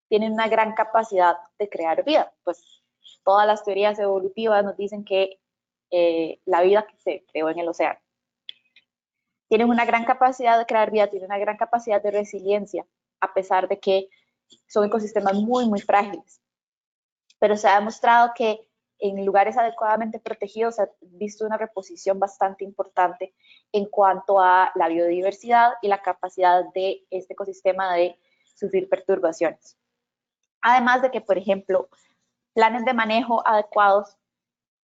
tienen una gran capacidad de crear vida. Pues todas las teorías evolutivas nos dicen que la vida que se creó en el océano tienen una gran capacidad de crear vida, tienen una gran capacidad de resiliencia, a pesar de que son ecosistemas muy, muy frágiles. Pero se ha demostrado que en lugares adecuadamente protegidos se ha visto una reposición bastante importante en cuanto a la biodiversidad y la capacidad de este ecosistema de sufrir perturbaciones. Además de que, por ejemplo, planes de manejo adecuados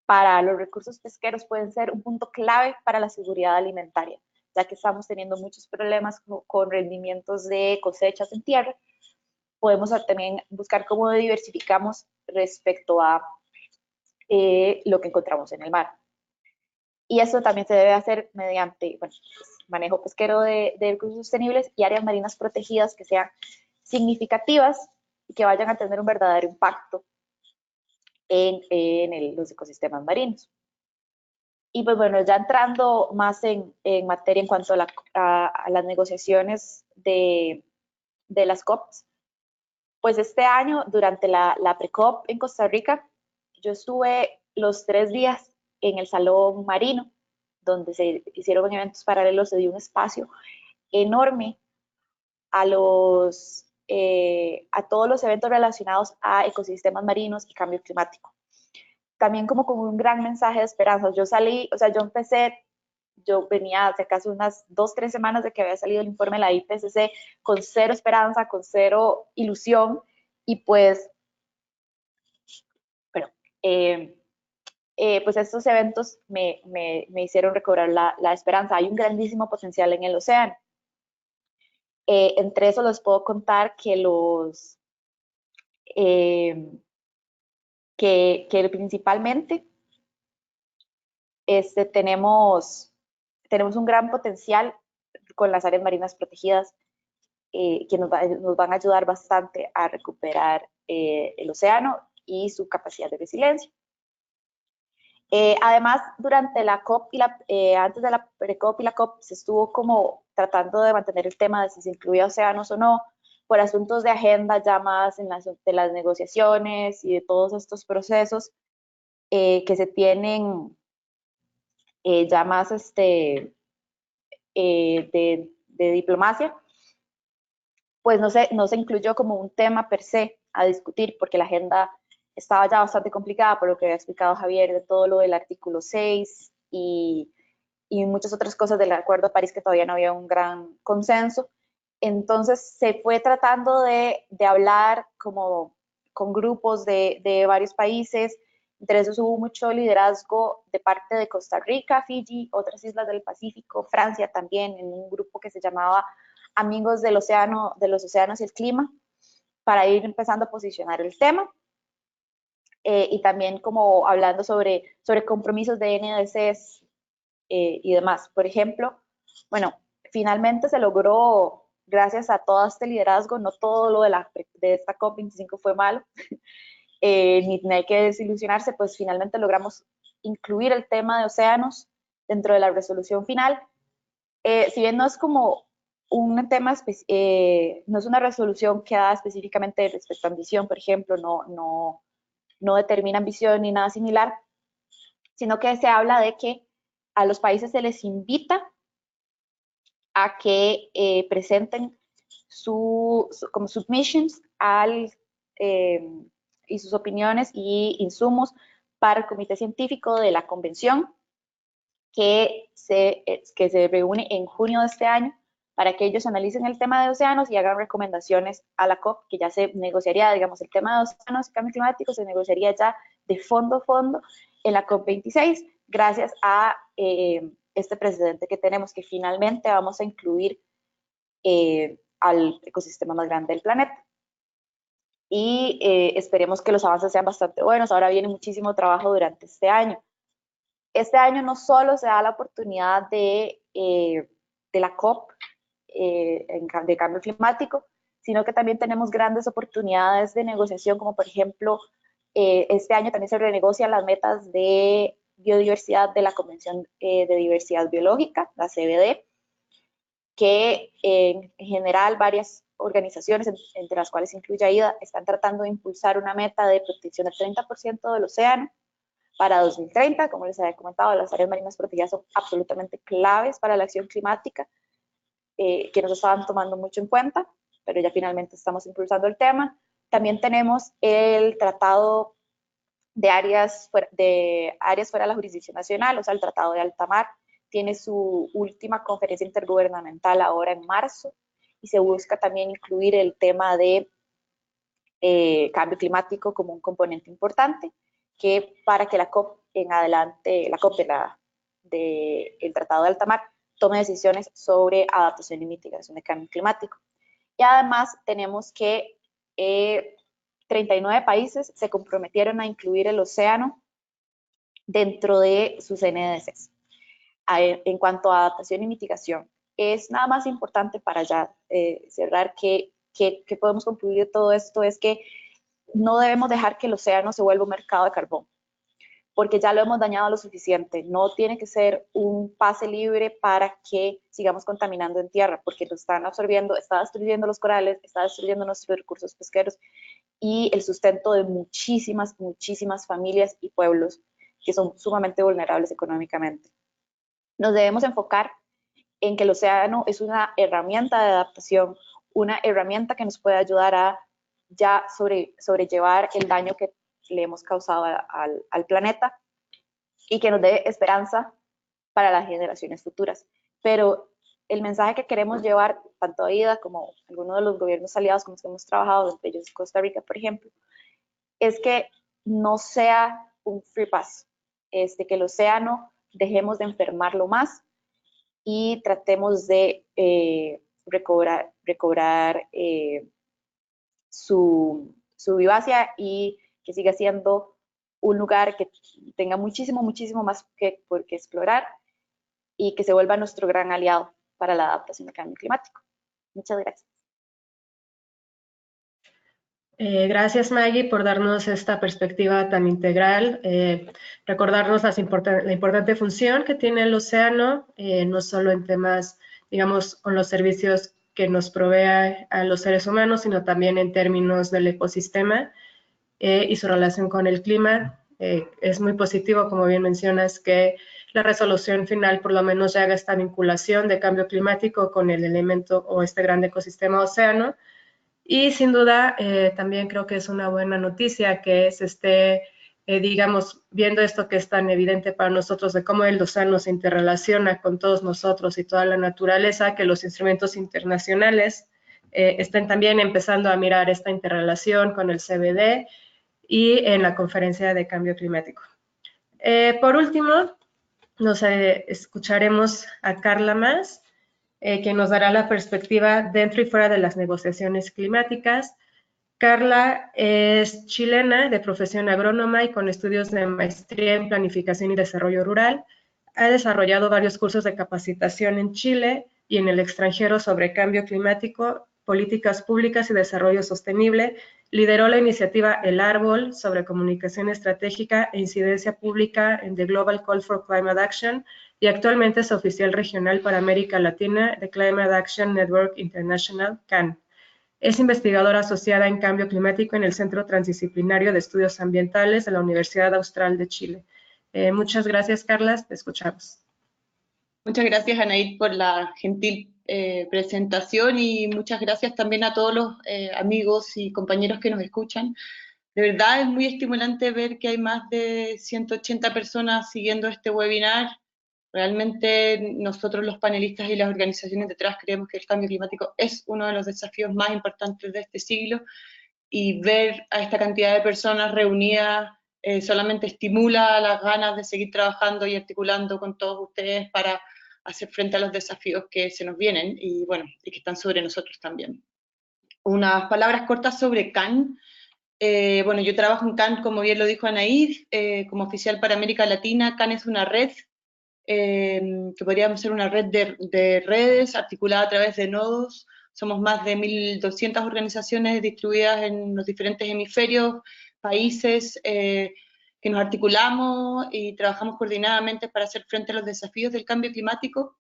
para los recursos pesqueros pueden ser un punto clave para la seguridad alimentaria, ya que estamos teniendo muchos problemas con rendimientos de cosechas en tierra. Podemos también buscar cómo diversificamos respecto a lo que encontramos en el mar. Y eso también se debe hacer mediante manejo pesquero de recursos sostenibles y áreas marinas protegidas que sean significativas y que vayan a tener un verdadero impacto en los ecosistemas marinos. Y pues bueno, ya entrando más en materia en cuanto a las negociaciones de las COPs, pues este año, durante la pre-COP en Costa Rica, yo estuve los 3 días en el Salón Marino, donde se hicieron eventos paralelos, se dio un espacio enorme a todos los eventos relacionados a ecosistemas marinos y cambio climático. También como con un gran mensaje de esperanza. Yo salí, o sea, yo venía hace casi unas 2, 3 semanas de que había salido el informe de la IPCC con cero esperanza, con cero ilusión, y pues, pero, pues estos eventos me hicieron recobrar la esperanza. Hay un grandísimo potencial en el océano. Entre eso les puedo contar que que principalmente tenemos un gran potencial con las áreas marinas protegidas, que nos van a ayudar bastante a recuperar el océano y su capacidad de resiliencia. Además, durante la COP antes de la pre-COP y la COP, se estuvo como tratando de mantener el tema de si se incluía océanos o no, por asuntos de agenda ya más de las negociaciones y de todos estos procesos que se tienen ya más de diplomacia, pues no se incluyó como un tema per se a discutir, porque la agenda estaba ya bastante complicada por lo que había explicado Javier, de todo lo del artículo 6 y muchas otras cosas del Acuerdo de París, que todavía no había un gran consenso. Entonces se fue tratando de hablar como con grupos de varios países. Entre esos hubo mucho liderazgo de parte de Costa Rica, Fiji, otras islas del Pacífico, Francia también, en un grupo que se llamaba Amigos del Océano, de los Océanos y el Clima, para ir empezando a posicionar el tema. Y también como hablando sobre compromisos de NDCs y demás. Por ejemplo, bueno, finalmente se logró, gracias a todo este liderazgo, no todo lo de esta COP25 fue malo, ni hay que desilusionarse, pues finalmente logramos incluir el tema de océanos dentro de la resolución final. Si bien no es como un tema, no es una resolución que da específicamente respecto a ambición, por ejemplo, no determina ambición ni nada similar, sino que se habla de que a los países se les invita a que presenten como submissions y sus opiniones y insumos para el comité científico de la convención que se reúne en junio de este año, para que ellos analicen el tema de océanos y hagan recomendaciones a la COP, que ya se negociaría, digamos, el tema de océanos y cambio climático se negociaría ya de fondo a fondo en la COP26, gracias a este precedente que tenemos, que finalmente vamos a incluir al ecosistema más grande del planeta. Y esperemos que los avances sean bastante buenos. Ahora viene muchísimo trabajo durante este año. Este año no solo se da la oportunidad de la COP de cambio climático, sino que también tenemos grandes oportunidades de negociación, como por ejemplo, este año también se renegocian las metas de biodiversidad de la Convención de Diversidad Biológica, la CBD, que en general varias organizaciones, entre las cuales incluye AIDA, están tratando de impulsar una meta de protección del 30% del océano para 2030. Como les había comentado, las áreas marinas protegidas son absolutamente claves para la acción climática, que nos estaban tomando mucho en cuenta, pero ya finalmente estamos impulsando el tema. También tenemos el Tratado de áreas fuera de la jurisdicción nacional, o sea, el Tratado de Alta Mar, tiene su última conferencia intergubernamental ahora en marzo, y se busca también incluir el tema de cambio climático como un componente importante, que para que la COP en adelante, la COP del Tratado de Alta Mar, tome decisiones sobre adaptación y mitigación de cambio climático. Y además tenemos que 39 países se comprometieron a incluir el océano dentro de sus NDCs. En cuanto a adaptación y mitigación, es nada más importante para ya cerrar que podemos concluir de todo esto, es que no debemos dejar que el océano se vuelva un mercado de carbón, porque ya lo hemos dañado lo suficiente. No tiene que ser un pase libre para que sigamos contaminando en tierra, porque lo están absorbiendo, está destruyendo los corales, está destruyendo nuestros recursos pesqueros y el sustento de muchísimas, muchísimas familias y pueblos que son sumamente vulnerables económicamente. Nos debemos enfocar en que el océano es una herramienta de adaptación, una herramienta que nos puede ayudar a ya sobrellevar el daño que le hemos causado al planeta y que nos dé esperanza para las generaciones futuras. Pero el mensaje que queremos llevar, tanto a AIDA como a algunos de los gobiernos aliados con los que hemos trabajado, entre ellos Costa Rica, por ejemplo, es que no sea un free pass, que el océano dejemos de enfermarlo más y tratemos de recobrar su vivacia y que siga siendo un lugar que tenga muchísimo, muchísimo más por qué explorar y que se vuelva nuestro gran aliado para la adaptación al cambio climático. Muchas gracias. Gracias, Maggie, por darnos esta perspectiva tan integral, recordarnos la importante función que tiene el océano, no solo en temas, digamos, con los servicios que nos provee a los seres humanos, sino también en términos del ecosistema y su relación con el clima. Es muy positivo, como bien mencionas, que la resolución final por lo menos haga esta vinculación de cambio climático con el elemento o este gran ecosistema océano. Y sin duda, también creo que es una buena noticia que se esté, digamos, viendo esto que es tan evidente para nosotros de cómo el océano se interrelaciona con todos nosotros y toda la naturaleza, que los instrumentos internacionales estén también empezando a mirar esta interrelación con el CBD y en la conferencia de cambio climático. Por último, nos escucharemos a Carla Mas, que nos dará la perspectiva dentro y fuera de las negociaciones climáticas. Carla es chilena, de profesión agrónoma y con estudios de maestría en planificación y desarrollo rural. Ha desarrollado varios cursos de capacitación en Chile y en el extranjero sobre cambio climático, políticas públicas y desarrollo sostenible. Lideró la iniciativa El Árbol sobre comunicación estratégica e incidencia pública en The Global Call for Climate Action y actualmente es oficial regional para América Latina de Climate Action Network International, CAN. Es investigadora asociada en cambio climático en el Centro Transdisciplinario de Estudios Ambientales de la Universidad Austral de Chile. Muchas gracias, Carla. Te escuchamos. Muchas gracias, Anaid, por la gentil presentación y muchas gracias también a todos los amigos y compañeros que nos escuchan. De verdad es muy estimulante ver que hay más de 180 personas siguiendo este webinar. Realmente nosotros los panelistas y las organizaciones detrás creemos que el cambio climático es uno de los desafíos más importantes de este siglo y ver a esta cantidad de personas reunidas solamente estimula las ganas de seguir trabajando y articulando con todos ustedes para hacer frente a los desafíos que se nos vienen y bueno, y que están sobre nosotros también. Unas palabras cortas sobre CAN. Bueno, yo trabajo en CAN, como bien lo dijo Anaid, como oficial para América Latina. CAN es una red que podríamos ser una red de redes articulada a través de nodos. Somos más de 1.200 organizaciones distribuidas en los diferentes hemisferios, países, que nos articulamos y trabajamos coordinadamente para hacer frente a los desafíos del cambio climático.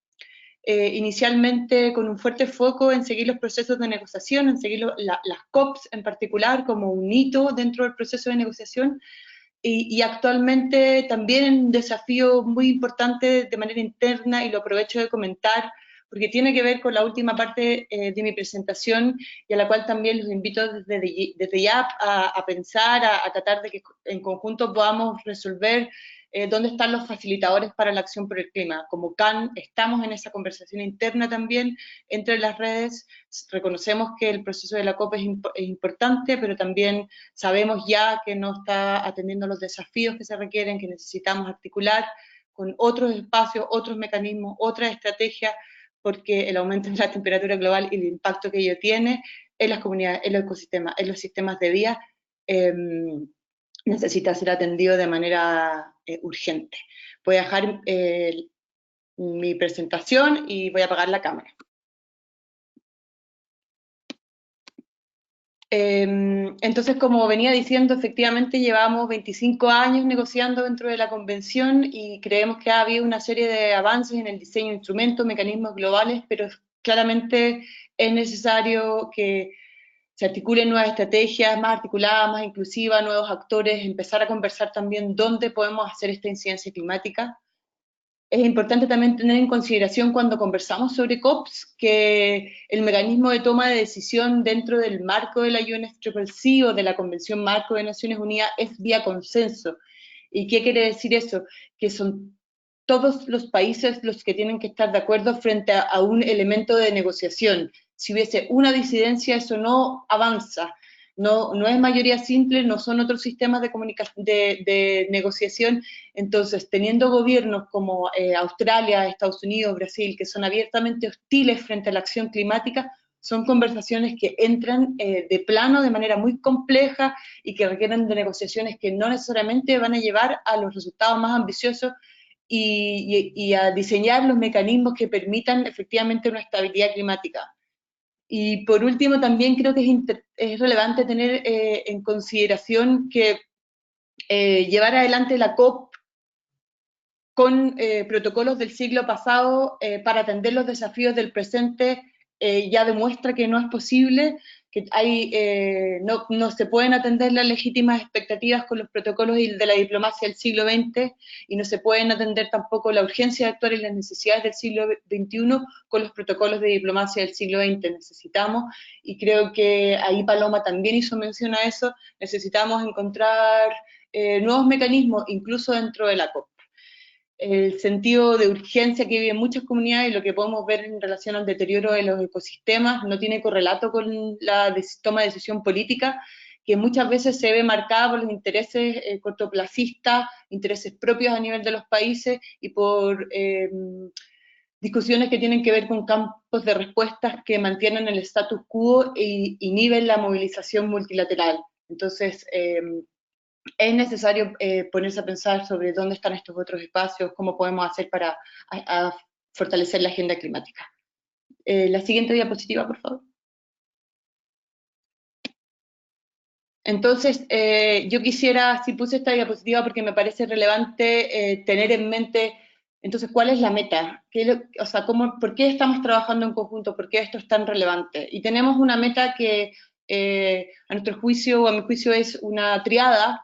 Inicialmente con un fuerte foco en seguir los procesos de negociación, en seguir las COPs en particular como un hito dentro del proceso de negociación, y actualmente también un desafío muy importante de manera interna, y lo aprovecho de comentar porque tiene que ver con la última parte de mi presentación, y a la cual también los invito desde ya a pensar, a tratar de que en conjunto podamos resolver dónde están los facilitadores para la acción por el clima. Como CAN estamos en esa conversación interna también entre las redes, reconocemos que el proceso de la COP es importante, pero también sabemos ya que no está atendiendo los desafíos que se requieren, que necesitamos articular con otros espacios, otros mecanismos, otras estrategias, porque el aumento de la temperatura global y el impacto que ello tiene en las comunidades, en los ecosistemas, en los sistemas de vida, necesita ser atendido de manera urgente. Voy a dejar mi presentación y voy a apagar la cámara. Entonces, como venía diciendo, efectivamente llevamos 25 años negociando dentro de la convención y creemos que ha habido una serie de avances en el diseño de instrumentos, mecanismos globales, pero claramente es necesario que se articulen nuevas estrategias más articuladas, más inclusivas, nuevos actores, empezar a conversar también dónde podemos hacer esta incidencia climática. Es importante también tener en consideración cuando conversamos sobre COPs que el mecanismo de toma de decisión dentro del marco de la UNFCCC o de la Convención Marco de Naciones Unidas es vía consenso. ¿Y qué quiere decir eso? Que son todos los países los que tienen que estar de acuerdo frente a un elemento de negociación. Si hubiese una disidencia, eso no avanza. No es mayoría simple, no son otros sistemas de comunicación, de negociación. Entonces, teniendo gobiernos como Australia, Estados Unidos, Brasil, que son abiertamente hostiles frente a la acción climática, son conversaciones que entran de plano de manera muy compleja y que requieren de negociaciones que no necesariamente van a llevar a los resultados más ambiciosos y a diseñar los mecanismos que permitan efectivamente una estabilidad climática. Y por último, también creo que es relevante tener en consideración que llevar adelante la COP con protocolos del siglo pasado para atender los desafíos del presente ya demuestra que no es posible, que no se pueden atender las legítimas expectativas con los protocolos de la diplomacia del siglo XX y no se pueden atender tampoco la urgencia de actuar y las necesidades del siglo XXI con los protocolos de diplomacia del siglo XX. Necesitamos, y creo que ahí Paloma también hizo mención a eso, necesitamos encontrar nuevos mecanismos incluso dentro de la COP. El sentido de urgencia que viven muchas comunidades y lo que podemos ver en relación al deterioro de los ecosistemas no tiene correlato con la toma de decisión política, que muchas veces se ve marcada por los intereses cortoplacistas, intereses propios a nivel de los países y por discusiones que tienen que ver con campos de respuestas que mantienen el status quo e inhiben la movilización multilateral. Entonces, es necesario ponerse a pensar sobre dónde están estos otros espacios, cómo podemos hacer para fortalecer la agenda climática. La siguiente diapositiva, por favor. Entonces, yo quisiera, si puse esta diapositiva porque me parece relevante tener en mente, entonces, ¿cuál es la meta? O sea, ¿por qué estamos trabajando en conjunto? ¿Por qué esto es tan relevante? Y tenemos una meta que, a nuestro juicio, o a mi juicio, es una triada,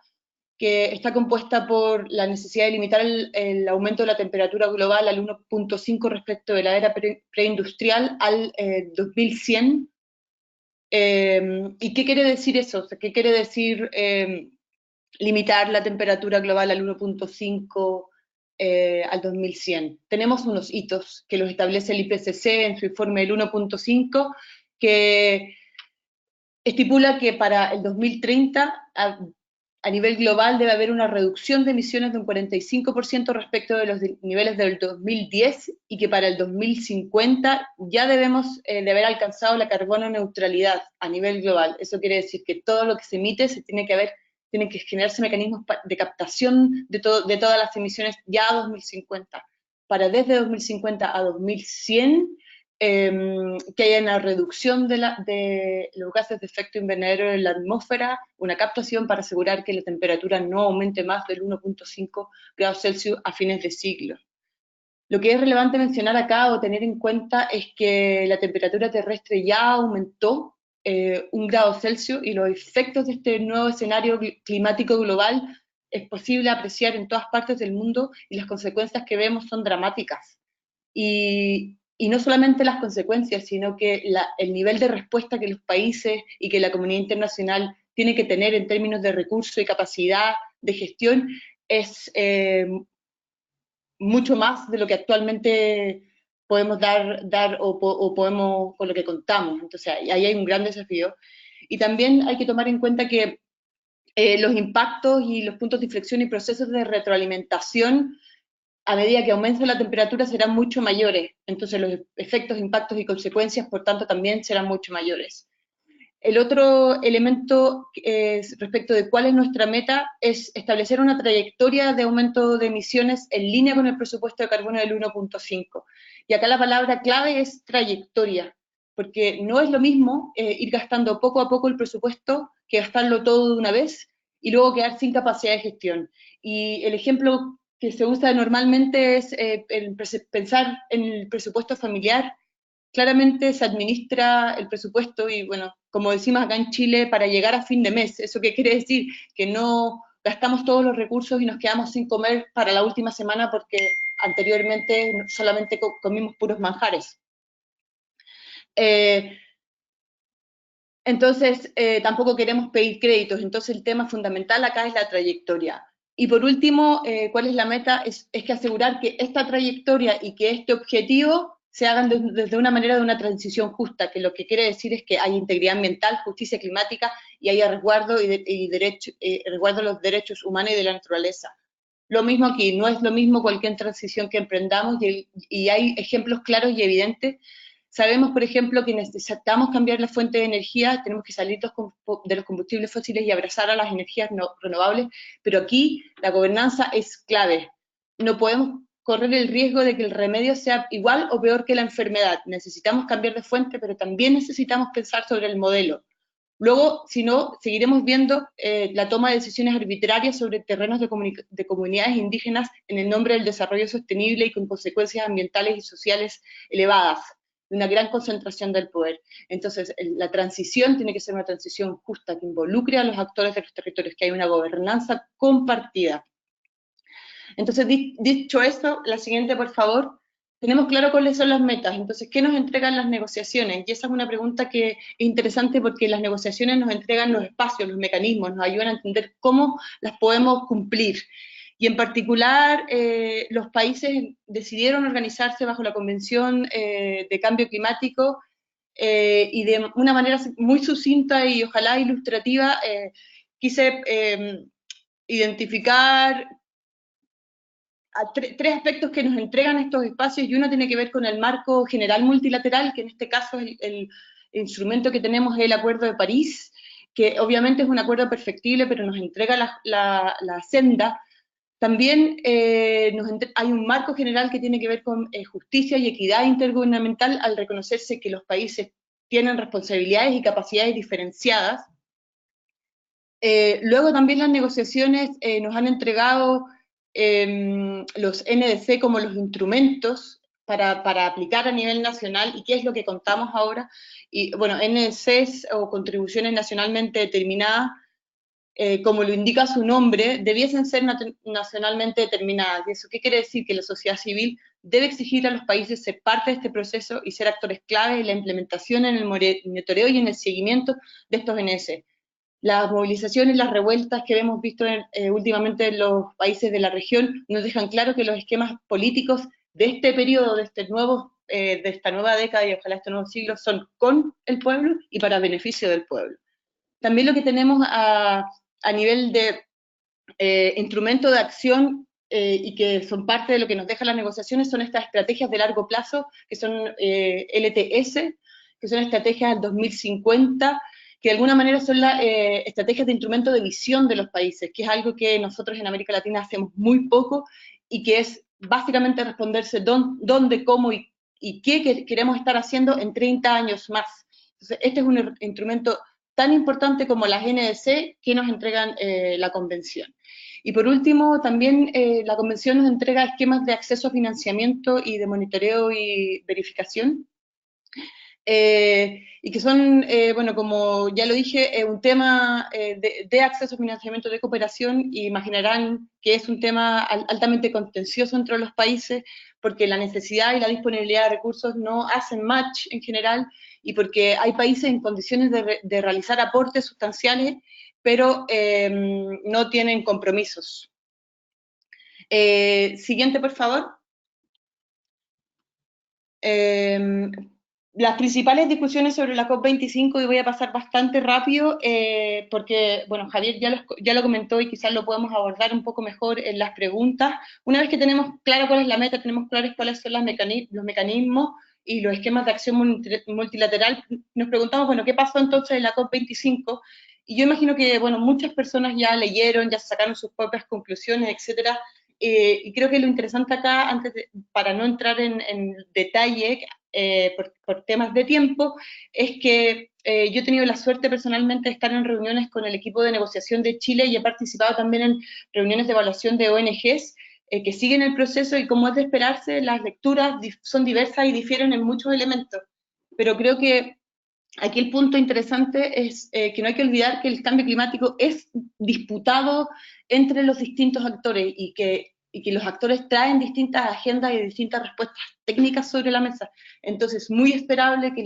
que está compuesta por la necesidad de limitar el aumento de la temperatura global al 1.5 respecto de la era preindustrial al 2100. ¿Y qué quiere decir eso? O sea, ¿qué quiere decir limitar la temperatura global al 1.5 al 2100? Tenemos unos hitos que los establece el IPCC en su informe del 1.5, que estipula que para el 2030 a nivel global debe haber una reducción de emisiones de un 45% respecto de los niveles del 2010 y que para el 2050 ya debemos de haber alcanzado la carbono neutralidad a nivel global. Eso quiere decir que todo lo que se emite tienen que generarse mecanismos de captación de todas las emisiones ya a 2050. Para desde 2050 a 2100 que haya una reducción de los gases de efecto invernadero en la atmósfera, una captación para asegurar que la temperatura no aumente más del 1.5 grados Celsius a fines de siglo. Lo que es relevante mencionar acá o tener en cuenta es que la temperatura terrestre ya aumentó 1 grado Celsius y los efectos de este nuevo escenario climático global es posible apreciar en todas partes del mundo y las consecuencias que vemos son dramáticas. Y no solamente las consecuencias, sino que el nivel de respuesta que los países y que la comunidad internacional tiene que tener en términos de recursos y capacidad de gestión es mucho más de lo que actualmente podemos dar o podemos con lo que contamos. Entonces ahí hay un gran desafío. Y también hay que tomar en cuenta que los impactos y los puntos de inflexión y procesos de retroalimentación a medida que aumente la temperatura serán mucho mayores, entonces los efectos, impactos y consecuencias, por tanto, también serán mucho mayores. El otro elemento respecto de cuál es nuestra meta es establecer una trayectoria de aumento de emisiones en línea con el presupuesto de carbono del 1.5. Y acá la palabra clave es trayectoria. porque no es lo mismo ir gastando poco a poco el presupuesto que gastarlo todo de una vez y luego quedar sin capacidad de gestión. Y el ejemplo que se usa normalmente es pensar en el presupuesto familiar. Claramente se administra el presupuesto y, bueno, como decimos acá en Chile, para llegar a fin de mes. ¿Eso qué quiere decir? Que no gastamos todos los recursos y nos quedamos sin comer para la última semana porque anteriormente solamente comimos puros manjares. Entonces, tampoco queremos pedir créditos. Entonces, el tema fundamental acá es la trayectoria. Y por último, ¿cuál es la meta? Es que asegurar que esta trayectoria y que este objetivo se hagan desde una manera de una transición justa, que lo que quiere decir es que haya integridad ambiental, justicia climática y haya resguardo resguardo de los derechos humanos y de la naturaleza. Lo mismo aquí, no es lo mismo cualquier transición que emprendamos y hay ejemplos claros y evidentes. Sabemos, por ejemplo, que necesitamos cambiar la fuente de energía, tenemos que salir de los combustibles fósiles y abrazar a las energías renovables, pero aquí la gobernanza es clave. No podemos correr el riesgo de que el remedio sea igual o peor que la enfermedad. Necesitamos cambiar de fuente, pero también necesitamos pensar sobre el modelo. Luego, si no, seguiremos viendo la toma de decisiones arbitrarias sobre terrenos de comunidades indígenas en el nombre del desarrollo sostenible y con consecuencias ambientales y sociales elevadas, una gran concentración del poder. Entonces, la transición tiene que ser una transición justa, que involucre a los actores de los territorios, que haya una gobernanza compartida. Entonces, dicho esto, la siguiente, por favor. Tenemos claro cuáles son las metas, entonces, ¿qué nos entregan las negociaciones? Y esa es una pregunta que es interesante porque las negociaciones nos entregan los espacios, los mecanismos, nos ayudan a entender cómo las podemos cumplir. Y en particular, los países decidieron organizarse bajo la Convención de Cambio Climático y de una manera muy sucinta y ojalá ilustrativa, quise identificar tres aspectos que nos entregan estos espacios, y uno tiene que ver con el marco general multilateral, que en este caso el instrumento que tenemos es el Acuerdo de París, que obviamente es un acuerdo perfectible, pero nos entrega la senda. También hay un marco general que tiene que ver con justicia y equidad intergubernamental al reconocerse que los países tienen responsabilidades y capacidades diferenciadas. Luego también las negociaciones nos han entregado los NDC como los instrumentos para aplicar a nivel nacional, y qué es lo que contamos ahora. Y bueno, NDCs o contribuciones nacionalmente determinadas, como lo indica su nombre, debiesen ser nacionalmente determinadas. ¿Y eso qué quiere decir? Que la sociedad civil debe exigir a los países ser parte de este proceso y ser actores claves en la implementación, en el monitoreo y en el seguimiento de estos NDC. Las movilizaciones, las revueltas que hemos visto últimamente en los países de la región nos dejan claro que los esquemas políticos de este periodo, de esta nueva década y ojalá este nuevo siglo, son con el pueblo y para beneficio del pueblo. También lo que tenemos a nivel de instrumento de acción y que son parte de lo que nos dejan las negociaciones son estas estrategias de largo plazo, que son LTS, que son estrategias del 2050, que de alguna manera son las estrategias de instrumento de visión de los países, que es algo que nosotros en América Latina hacemos muy poco y que es básicamente responderse dónde, cómo y qué queremos estar haciendo en 30 años más. Entonces, este es un instrumento tan importante como las NDC que nos entregan la Convención. Y por último, también la Convención nos entrega esquemas de acceso a financiamiento y de monitoreo y verificación, y que son, bueno, como ya lo dije, un tema de acceso a financiamiento de cooperación, y imaginarán que es un tema altamente contencioso entre los países, porque la necesidad y la disponibilidad de recursos no hacen match en general, y porque hay países en condiciones de realizar aportes sustanciales, pero no tienen compromisos. Siguiente, por favor. Las principales discusiones sobre la COP25, y voy a pasar bastante rápido, porque, bueno, Javier ya lo comentó y quizás lo podemos abordar un poco mejor en las preguntas. Una vez que tenemos claro cuál es la meta, tenemos claros cuáles son los mecanismos y los esquemas de acción multilateral, nos preguntamos, bueno, ¿qué pasó entonces en la COP25? Y yo imagino que, bueno, muchas personas ya leyeron, ya sacaron sus propias conclusiones, etcétera. Y creo que lo interesante acá, para no entrar en detalle, por temas de tiempo, es que yo he tenido la suerte personalmente de estar en reuniones con el equipo de negociación de Chile y he participado también en reuniones de evaluación de ONGs que siguen el proceso, y como es de esperarse, las lecturas son diversas y difieren en muchos elementos. Pero creo que aquí el punto interesante es que no hay que olvidar que el cambio climático es disputado entre los distintos actores y que los actores traen distintas agendas y distintas respuestas técnicas sobre la mesa. Entonces, es muy esperable que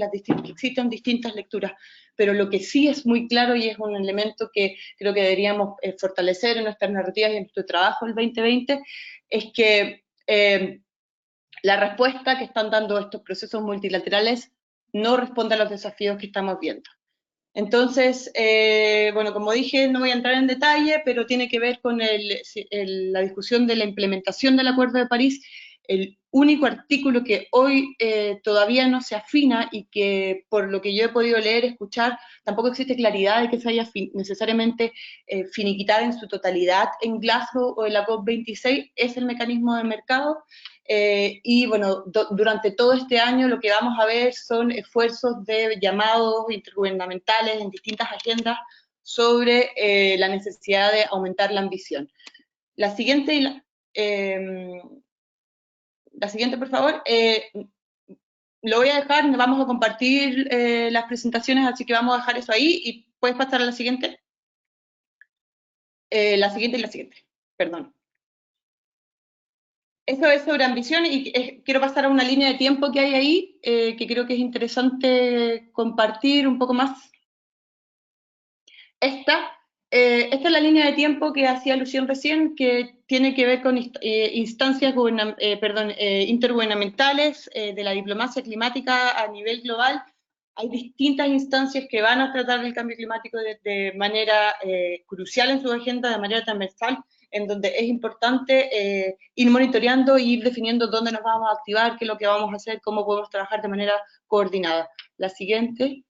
existan distintas lecturas, pero lo que sí es muy claro, y es un elemento que creo que deberíamos fortalecer en nuestras narrativas y en nuestro trabajo el 2020, es que la respuesta que están dando estos procesos multilaterales no responde a los desafíos que estamos viendo. Entonces, bueno, como dije, no voy a entrar en detalle, pero tiene que ver con la discusión de la implementación del Acuerdo de París. El único artículo que hoy todavía no se afina y que, por lo que yo he podido leer, escuchar, tampoco existe claridad de que se haya necesariamente finiquitado en su totalidad en Glasgow o en la COP26, es el mecanismo de mercado. Y bueno, durante todo este año lo que vamos a ver son esfuerzos de llamados intergubernamentales en distintas agendas sobre la necesidad de aumentar la ambición. La siguiente, por favor. Lo voy a dejar, vamos a compartir las presentaciones, así que vamos a dejar eso ahí, y puedes pasar a la siguiente. La siguiente, perdón. Eso es sobre ambición, y quiero pasar a una línea de tiempo que hay ahí, que creo que es interesante compartir un poco más. Esta es la línea de tiempo que hacía alusión recién, que tiene que ver con instancias intergubernamentales de la diplomacia climática a nivel global. Hay distintas instancias que van a tratar el cambio climático de manera crucial en su agenda, de manera transversal, en donde es importante ir monitoreando e ir definiendo dónde nos vamos a activar, qué es lo que vamos a hacer, cómo podemos trabajar de manera coordinada. La siguiente.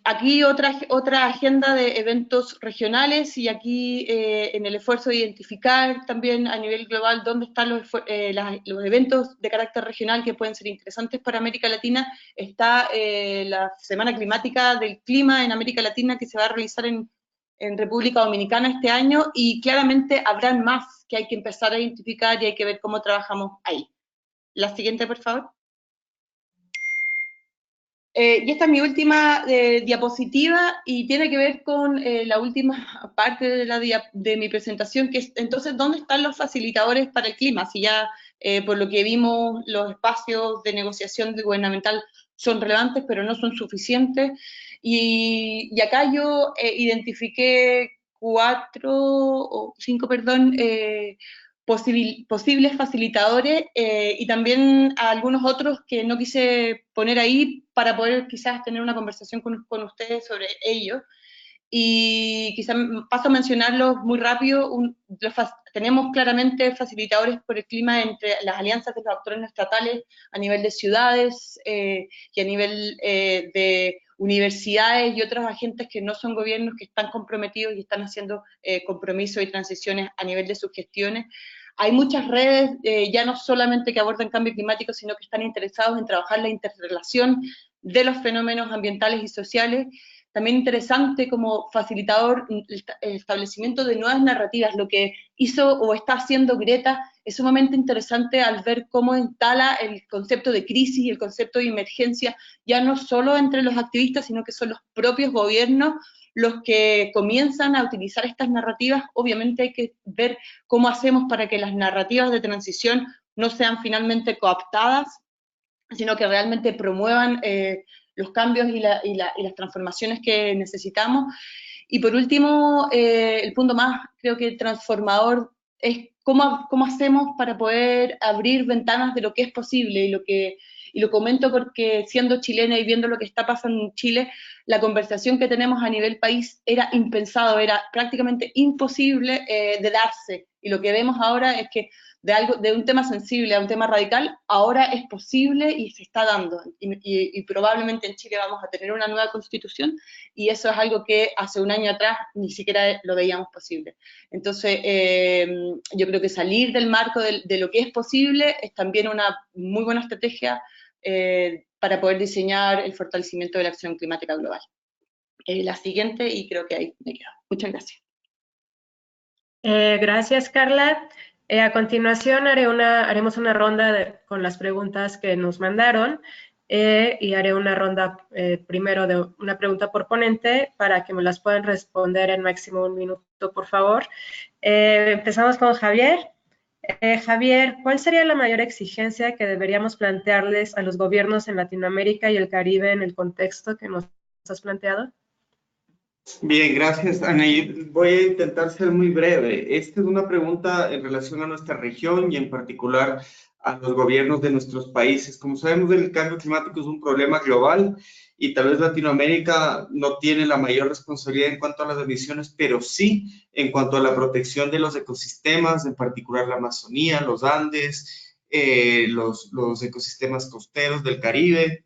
Aquí otra agenda de eventos regionales, y aquí en el esfuerzo de identificar también a nivel global dónde están los eventos de carácter regional que pueden ser interesantes para América Latina, está la Semana Climática del Clima en América Latina, que se va a realizar en República Dominicana este año, y claramente habrán más que hay que empezar a identificar y hay que ver cómo trabajamos ahí. La siguiente, por favor. Y esta es mi última diapositiva, y tiene que ver con la última parte de mi presentación, que es, entonces, ¿dónde están los facilitadores para el clima? Si ya, por lo que vimos, los espacios de negociación gubernamental son relevantes, pero no son suficientes. Y acá yo identifiqué 5 posibles facilitadores, y también a algunos otros que no quise poner ahí para poder quizás tener una conversación con ustedes sobre ellos. Y quizás paso a mencionarlos muy rápido. Tenemos claramente facilitadores por el clima entre las alianzas de los actores no estatales a nivel de ciudades y a nivel de universidades y otros agentes que no son gobiernos, que están comprometidos y están haciendo compromisos y transiciones a nivel de sus gestiones. Hay muchas redes, ya no solamente que abordan cambio climático, sino que están interesados en trabajar la interrelación de los fenómenos ambientales y sociales. También interesante como facilitador el establecimiento de nuevas narrativas. Lo que hizo o está haciendo Greta es sumamente interesante al ver cómo instala el concepto de crisis y el concepto de emergencia, ya no solo entre los activistas, sino que son los propios gobiernos los que comienzan a utilizar estas narrativas. Obviamente hay que ver cómo hacemos para que las narrativas de transición no sean finalmente cooptadas, sino que realmente promuevan los cambios y las transformaciones que necesitamos. Y por último, el punto más, creo que transformador, es cómo hacemos para poder abrir ventanas de lo que es posible Y lo comento porque siendo chilena y viendo lo que está pasando en Chile, la conversación que tenemos a nivel país era impensado, era prácticamente imposible de darse. Y lo que vemos ahora es que de un tema sensible a un tema radical, ahora es posible y se está dando. Y probablemente en Chile vamos a tener una nueva constitución, y eso es algo que hace un año atrás ni siquiera lo veíamos posible. Entonces, yo creo que salir del marco de lo que es posible es también una muy buena estrategia para poder diseñar el fortalecimiento de la acción climática global. La siguiente, y creo que ahí me quedo. Muchas gracias. Gracias, Carla. A continuación haremos una ronda con las preguntas que nos mandaron y haré una ronda primero de una pregunta por ponente para que me las puedan responder en máximo 1 minuto, por favor. Empezamos con Javier. Javier, ¿cuál sería la mayor exigencia que deberíamos plantearles a los gobiernos en Latinoamérica y el Caribe en el contexto que nos has planteado? Bien, gracias, Anaí. Voy a intentar ser muy breve. Esta es una pregunta en relación a nuestra región y en particular a los gobiernos de nuestros países. Como sabemos, el cambio climático es un problema global y tal vez Latinoamérica no tiene la mayor responsabilidad en cuanto a las emisiones, pero sí en cuanto a la protección de los ecosistemas, en particular la Amazonía, los Andes, los ecosistemas costeros del Caribe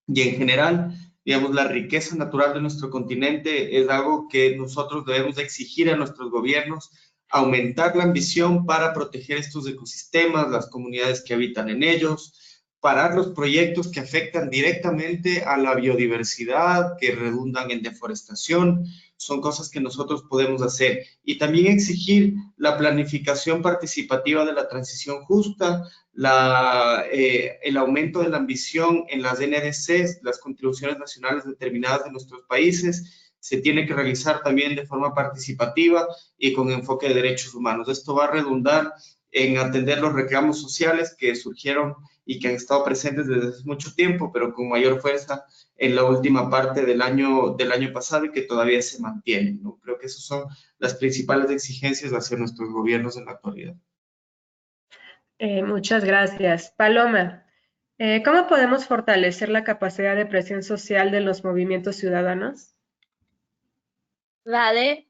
y en general, digamos, la riqueza natural de nuestro continente es algo que nosotros debemos exigir a nuestros gobiernos, aumentar la ambición para proteger estos ecosistemas, las comunidades que habitan en ellos, parar los proyectos que afectan directamente a la biodiversidad, que redundan en deforestación, son cosas que nosotros podemos hacer. Y también exigir la planificación participativa de la transición justa, el aumento de la ambición en las NDCs, las contribuciones nacionales determinadas de nuestros países, se tiene que realizar también de forma participativa y con enfoque de derechos humanos. Esto va a redundar en atender los reclamos sociales que surgieron y que han estado presentes desde hace mucho tiempo, pero con mayor fuerza en la última parte del año pasado y que todavía se mantienen, ¿no? Creo que esas son las principales exigencias hacia nuestros gobiernos en la actualidad. Muchas gracias. Paloma, ¿cómo podemos fortalecer la capacidad de presión social de los movimientos ciudadanos? Vale,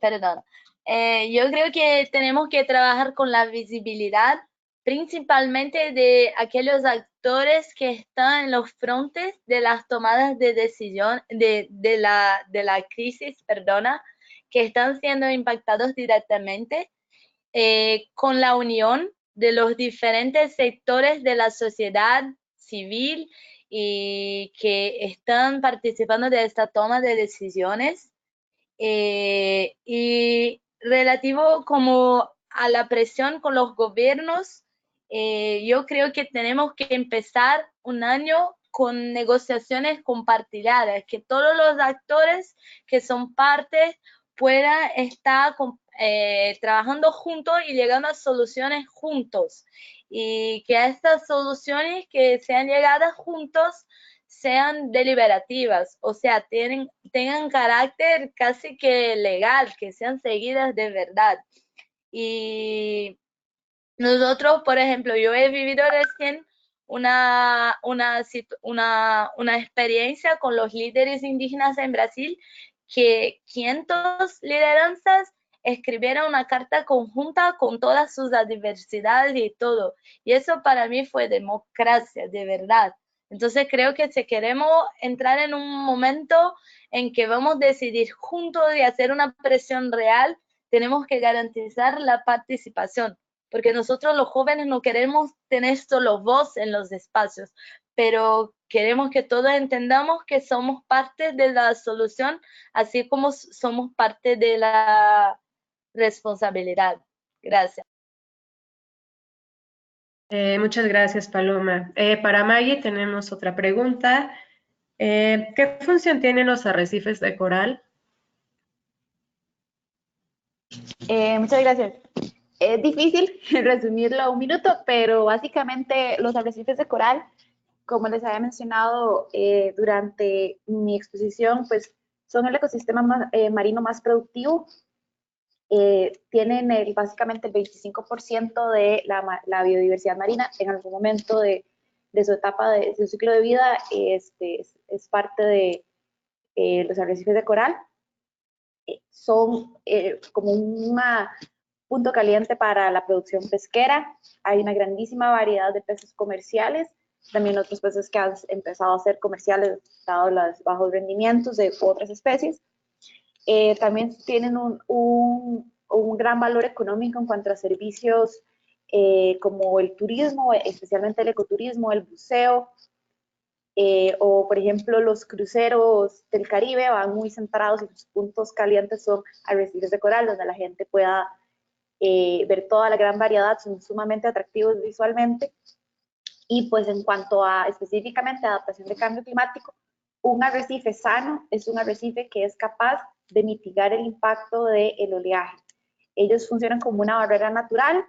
perdón. Yo creo que tenemos que trabajar con la visibilidad, principalmente de aquellos actores que están en los frontes de las tomadas de decisión de la crisis, perdona, que están siendo impactados directamente, con la unión de los diferentes sectores de la sociedad civil y que están participando de esta toma de decisiones. Y relativo como a la presión con los gobiernos, yo creo que tenemos que empezar un año con negociaciones compartidas, que todos los actores que son parte puedan estar trabajando juntos y llegando a soluciones juntos, y que estas soluciones que sean llegadas juntos sean deliberativas, o sea, tengan carácter casi que legal, que sean seguidas de verdad. Y nosotros, por ejemplo, yo he vivido recién una experiencia con los líderes indígenas en Brasil, que 500 lideranzas escribieron una carta conjunta con todas sus diversidades y todo. Y eso para mí fue democracia, de verdad. Entonces creo que si queremos entrar en un momento en que vamos a decidir juntos y hacer una presión real, tenemos que garantizar la participación, porque nosotros los jóvenes no queremos tener solo voz en los espacios, pero queremos que todos entendamos que somos parte de la solución, así como somos parte de la responsabilidad. Gracias. Muchas gracias, Paloma. Para Maggie tenemos otra pregunta. ¿Qué función tienen los arrecifes de coral? Muchas gracias. Es difícil resumirlo a 1 minuto, pero básicamente los arrecifes de coral, como les había mencionado durante mi exposición, pues son el ecosistema marino más productivo. Tienen básicamente el 25% de la biodiversidad marina. En algún momento de de su etapa, de su ciclo de vida, es parte de los arrecifes de coral. Son como un punto caliente para la producción pesquera. Hay una grandísima variedad de peces comerciales, también otros peces que han empezado a ser comerciales dado los bajos rendimientos de otras especies. También tienen un gran valor económico en cuanto a servicios como el turismo, especialmente el ecoturismo, el buceo, o por ejemplo los cruceros del Caribe van muy centrados y sus puntos calientes son arrecifes de coral, donde la gente pueda ver toda la gran variedad, son sumamente atractivos visualmente. Y pues en cuanto a específicamente adaptación de cambio climático, un arrecife sano es un arrecife que es capaz de mitigar el impacto del oleaje. Ellos funcionan como una barrera natural,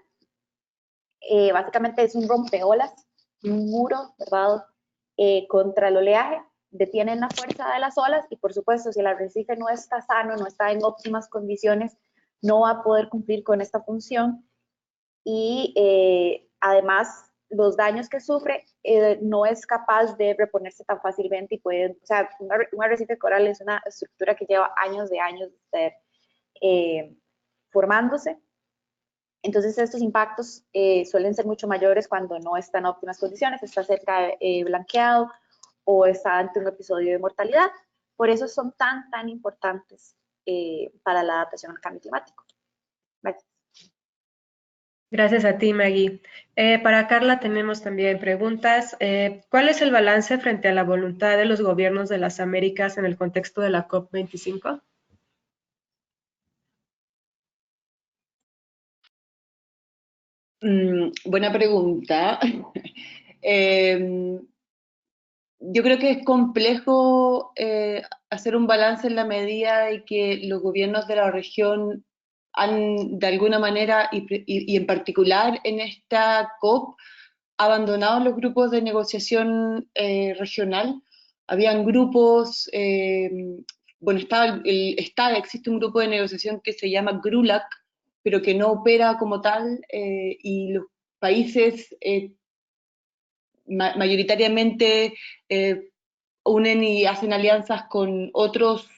básicamente es un rompeolas, un muro, ¿verdad? Contra el oleaje, detienen la fuerza de las olas y por supuesto si el arrecife no está sano, no está en óptimas condiciones, no va a poder cumplir con esta función y además los daños que sufre no es capaz de reponerse tan fácilmente y puede, o sea, un arrecife de coral es una estructura que lleva años de estar formándose. Entonces estos impactos suelen ser mucho mayores cuando no está en óptimas condiciones, está cerca de blanqueado o está ante un episodio de mortalidad. Por eso son tan importantes para la adaptación al cambio climático. Gracias. Gracias a ti, Maggie. Para Carla tenemos también preguntas. ¿Cuál es el balance frente a la voluntad de los gobiernos de las Américas en el contexto de la COP25? Buena pregunta. Yo creo que es complejo hacer un balance en la medida de que los gobiernos de la región han, de alguna manera, y en particular en esta COP, abandonado los grupos de negociación regional. Habían grupos, bueno, existe un grupo de negociación que se llama GRULAC, pero que no opera como tal, y los países mayoritariamente unen y hacen alianzas con otros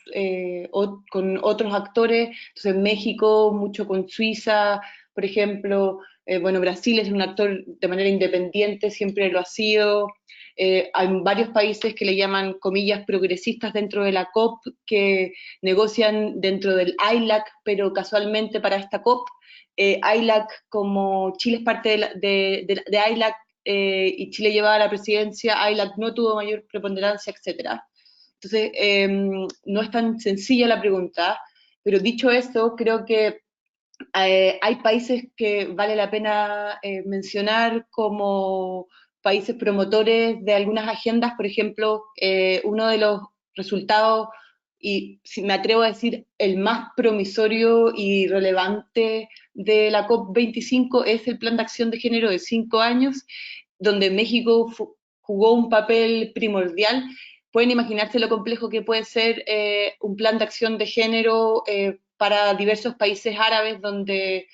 actores. Entonces México, mucho con Suiza, por ejemplo. Bueno, Brasil es un actor de manera independiente, siempre lo ha sido. Hay varios países que le llaman, comillas, progresistas dentro de la COP, que negocian dentro del ILAC, pero casualmente para esta COP, ILAC, como Chile es parte de ILAC, y Chile llevaba la presidencia, ILAC no tuvo mayor preponderancia, etc. Entonces, no es tan sencilla la pregunta, pero dicho esto, creo que hay países que vale la pena mencionar como países promotores de algunas agendas. Por ejemplo, uno de los resultados, y si me atrevo a decir el más promisorio y relevante de la COP25 es el Plan de Acción de Género de 5 años, donde México jugó un papel primordial. Pueden imaginarse lo complejo que puede ser un plan de acción de género para diversos países árabes donde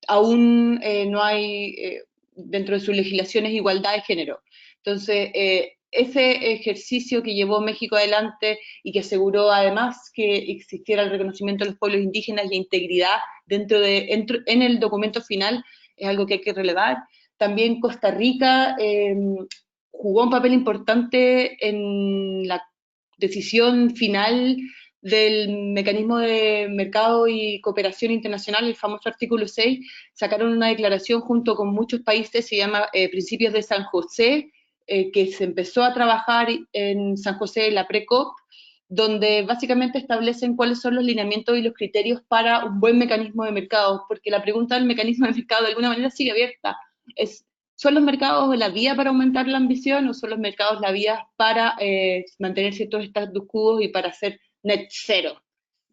aún no hay dentro de sus legislaciones igualdad de género. Entonces, ese ejercicio que llevó México adelante y que aseguró además que existiera el reconocimiento de los pueblos indígenas y integridad en el documento final es algo que hay que relevar. También Costa Rica jugó un papel importante en la decisión final del mecanismo de mercado y cooperación internacional, el famoso artículo 6, sacaron una declaración junto con muchos países, se llama Principios de San José, que se empezó a trabajar en San José en la pre-COP, donde básicamente establecen cuáles son los lineamientos y los criterios para un buen mecanismo de mercado, porque la pregunta del mecanismo de mercado de alguna manera sigue abierta. ¿Son los mercados la vía para aumentar la ambición o son los mercados la vía para mantener ciertos status quo y para hacer net cero?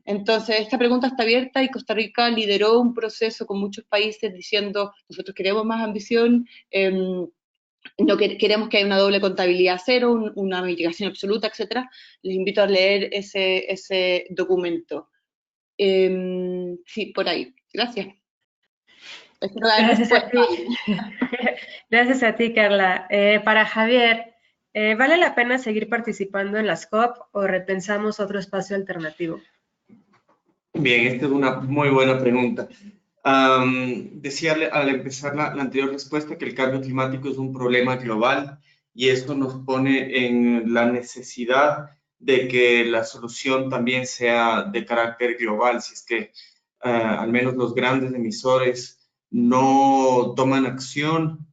Entonces, esta pregunta está abierta y Costa Rica lideró un proceso con muchos países diciendo, nosotros queremos más ambición, no queremos que haya una doble contabilidad cero, una mitigación absoluta, etc. Les invito a leer ese documento. Sí, por ahí. Gracias. Espero dar Gracias a respuesta. ti. Gracias a ti, Carla. Para Javier, ¿vale la pena seguir participando en las COP o repensamos otro espacio alternativo? Bien, esta es una muy buena pregunta. Decía al empezar la anterior respuesta que el cambio climático es un problema global y esto nos pone en la necesidad de que la solución también sea de carácter global. Si es que al menos los grandes emisores no toman acción,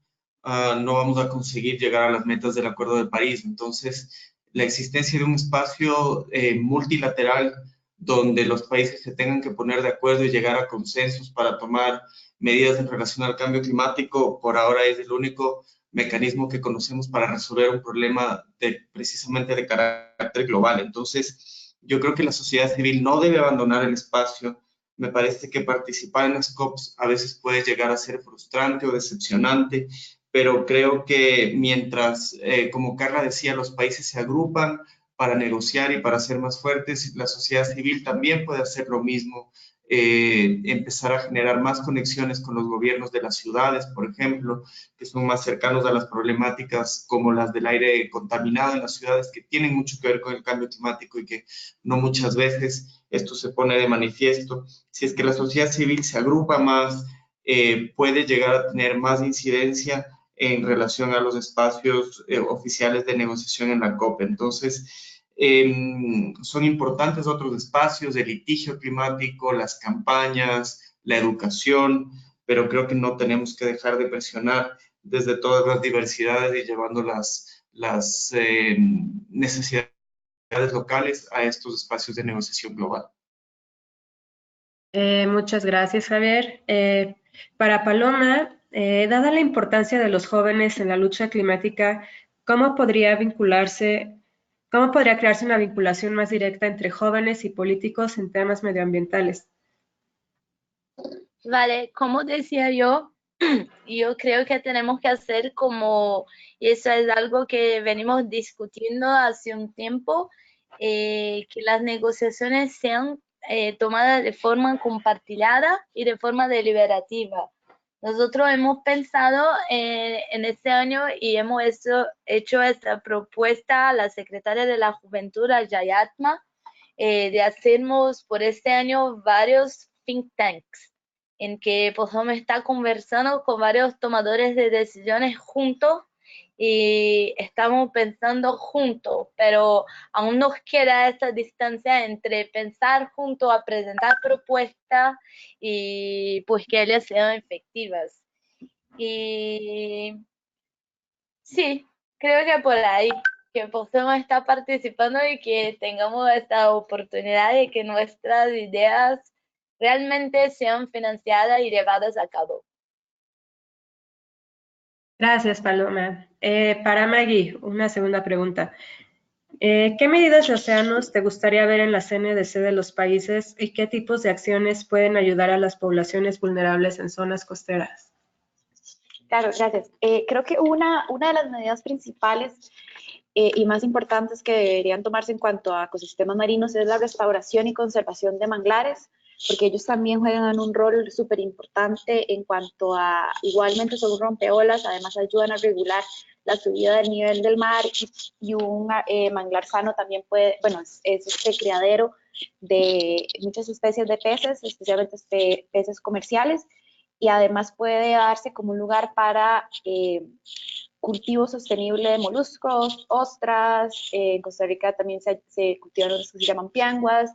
no vamos a conseguir llegar a las metas del Acuerdo de París. Entonces, la existencia de un espacio multilateral donde los países se tengan que poner de acuerdo y llegar a consensos para tomar medidas en relación al cambio climático, por ahora es el único mecanismo que conocemos para resolver un problema precisamente de carácter global. Entonces, yo creo que la sociedad civil no debe abandonar el espacio. Me parece que participar en las COPs a veces puede llegar a ser frustrante o decepcionante, pero creo que mientras, como Carla decía, los países se agrupan para negociar y para ser más fuertes, la sociedad civil también puede hacer lo mismo, empezar a generar más conexiones con los gobiernos de las ciudades, por ejemplo, que son más cercanos a las problemáticas como las del aire contaminado en las ciudades, que tienen mucho que ver con el cambio climático y que no muchas veces esto se pone de manifiesto. Si es que la sociedad civil se agrupa más, puede llegar a tener más incidencia en relación a los espacios oficiales de negociación en la COP. Entonces, son importantes otros espacios, el litigio climático, las campañas, la educación, pero creo que no tenemos que dejar de presionar desde todas las diversidades y llevando las necesidades locales a estos espacios de negociación global. Muchas gracias, Javier. Para Paloma, dada la importancia de los jóvenes en la lucha climática, ¿cómo podría crearse una vinculación más directa entre jóvenes y políticos en temas medioambientales? Vale, como decía yo, yo creo que tenemos que hacer como, y eso es algo que venimos discutiendo hace un tiempo, que las negociaciones sean tomadas de forma compartida y de forma deliberativa. Nosotros hemos pensado en este año y hemos hecho esta propuesta a la secretaria de la Juventud, a Yayatma, de hacernos por este año varios think tanks en que podamos estar conversando con varios tomadores de decisiones juntos y estamos pensando juntos, pero aún nos queda esa distancia entre pensar juntos a presentar propuestas y pues que ellas sean efectivas. Y sí, creo que por ahí, que podemos estar participando y que tengamos esta oportunidad de que nuestras ideas realmente sean financiadas y llevadas a cabo. Gracias, Paloma. Para Maggie, una segunda pregunta. ¿Qué medidas de océanos te gustaría ver en la CNDC de los países y qué tipos de acciones pueden ayudar a las poblaciones vulnerables en zonas costeras? Claro, gracias. Creo que una de las medidas principales y más importantes que deberían tomarse en cuanto a ecosistemas marinos es la restauración y conservación de manglares, porque ellos también juegan un rol súper importante en cuanto a, igualmente son rompeolas, además ayudan a regular la subida del nivel del mar y un manglar sano también puede, bueno, es este criadero de muchas especies de peces, especialmente peces comerciales, y además puede darse como un lugar para cultivo sostenible de moluscos, ostras, en Costa Rica también se cultivan los que se llaman pianguas,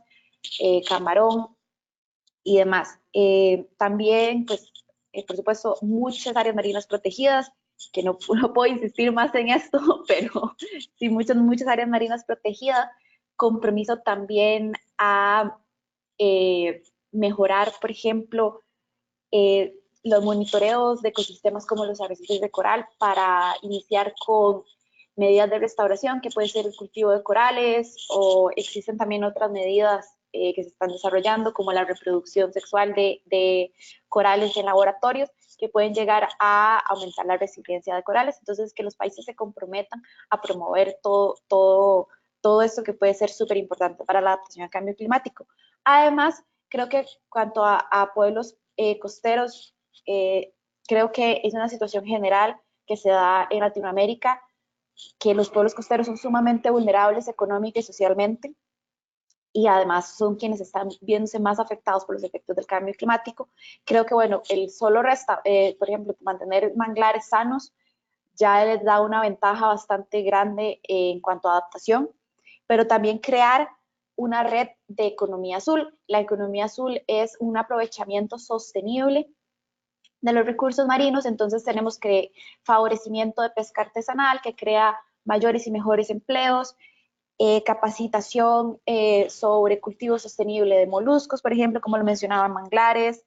camarón y demás. También, pues, por supuesto, muchas áreas marinas protegidas, que no puedo insistir más en esto, pero sí, muchas áreas marinas protegidas, compromiso también a mejorar, por ejemplo, los monitoreos de ecosistemas como los arrecifes de coral para iniciar con medidas de restauración, que puede ser el cultivo de corales, o existen también otras medidas que se están desarrollando, como la reproducción sexual de corales en laboratorios, que pueden llegar a aumentar la resiliencia de corales. Entonces, que los países se comprometan a promover todo esto que puede ser súper importante para la adaptación al cambio climático. Además, creo que cuanto a pueblos costeros, Creo que es una situación general que se da en Latinoamérica, que los pueblos costeros son sumamente vulnerables económica y socialmente, y además son quienes están viéndose más afectados por los efectos del cambio climático. Creo que, bueno, el solo por ejemplo, mantener manglares sanos ya les da una ventaja bastante grande en cuanto a adaptación, pero también crear una red de economía azul. La economía azul es un aprovechamiento sostenible de los recursos marinos, entonces tenemos que favorecimiento de pesca artesanal que crea mayores y mejores empleos, capacitación sobre cultivo sostenible de moluscos, por ejemplo, como lo mencionaban, manglares,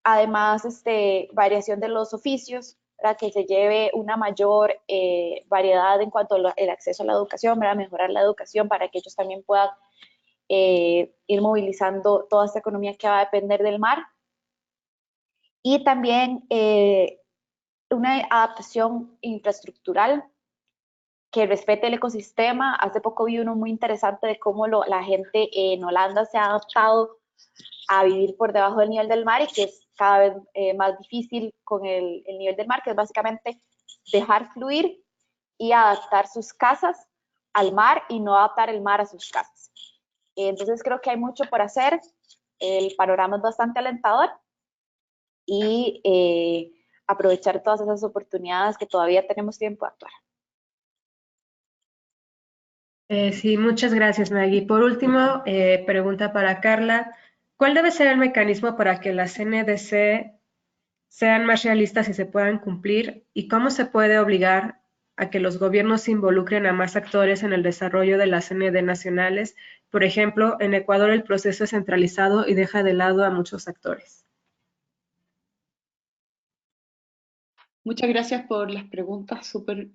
además variación de los oficios, para que se lleve una mayor variedad en cuanto al acceso a la educación, para mejorar la educación, para que ellos también puedan ir movilizando toda esta economía que va a depender del mar. Y también una adaptación infraestructural que respete el ecosistema. Hace poco vi uno muy interesante de cómo la gente en Holanda se ha adaptado a vivir por debajo del nivel del mar y que es cada vez más difícil con el nivel del mar, que es básicamente dejar fluir y adaptar sus casas al mar y no adaptar el mar a sus casas. Entonces creo que hay mucho por hacer, el panorama es bastante alentador y aprovechar todas esas oportunidades que todavía tenemos tiempo de actuar. Sí, muchas gracias, Maggie. Por último, pregunta para Carla. ¿Cuál debe ser el mecanismo para que las NDC sean más realistas y se puedan cumplir? ¿Y cómo se puede obligar a que los gobiernos involucren a más actores en el desarrollo de las ND nacionales? Por ejemplo, en Ecuador el proceso es centralizado y deja de lado a muchos actores. Muchas gracias por las preguntas súper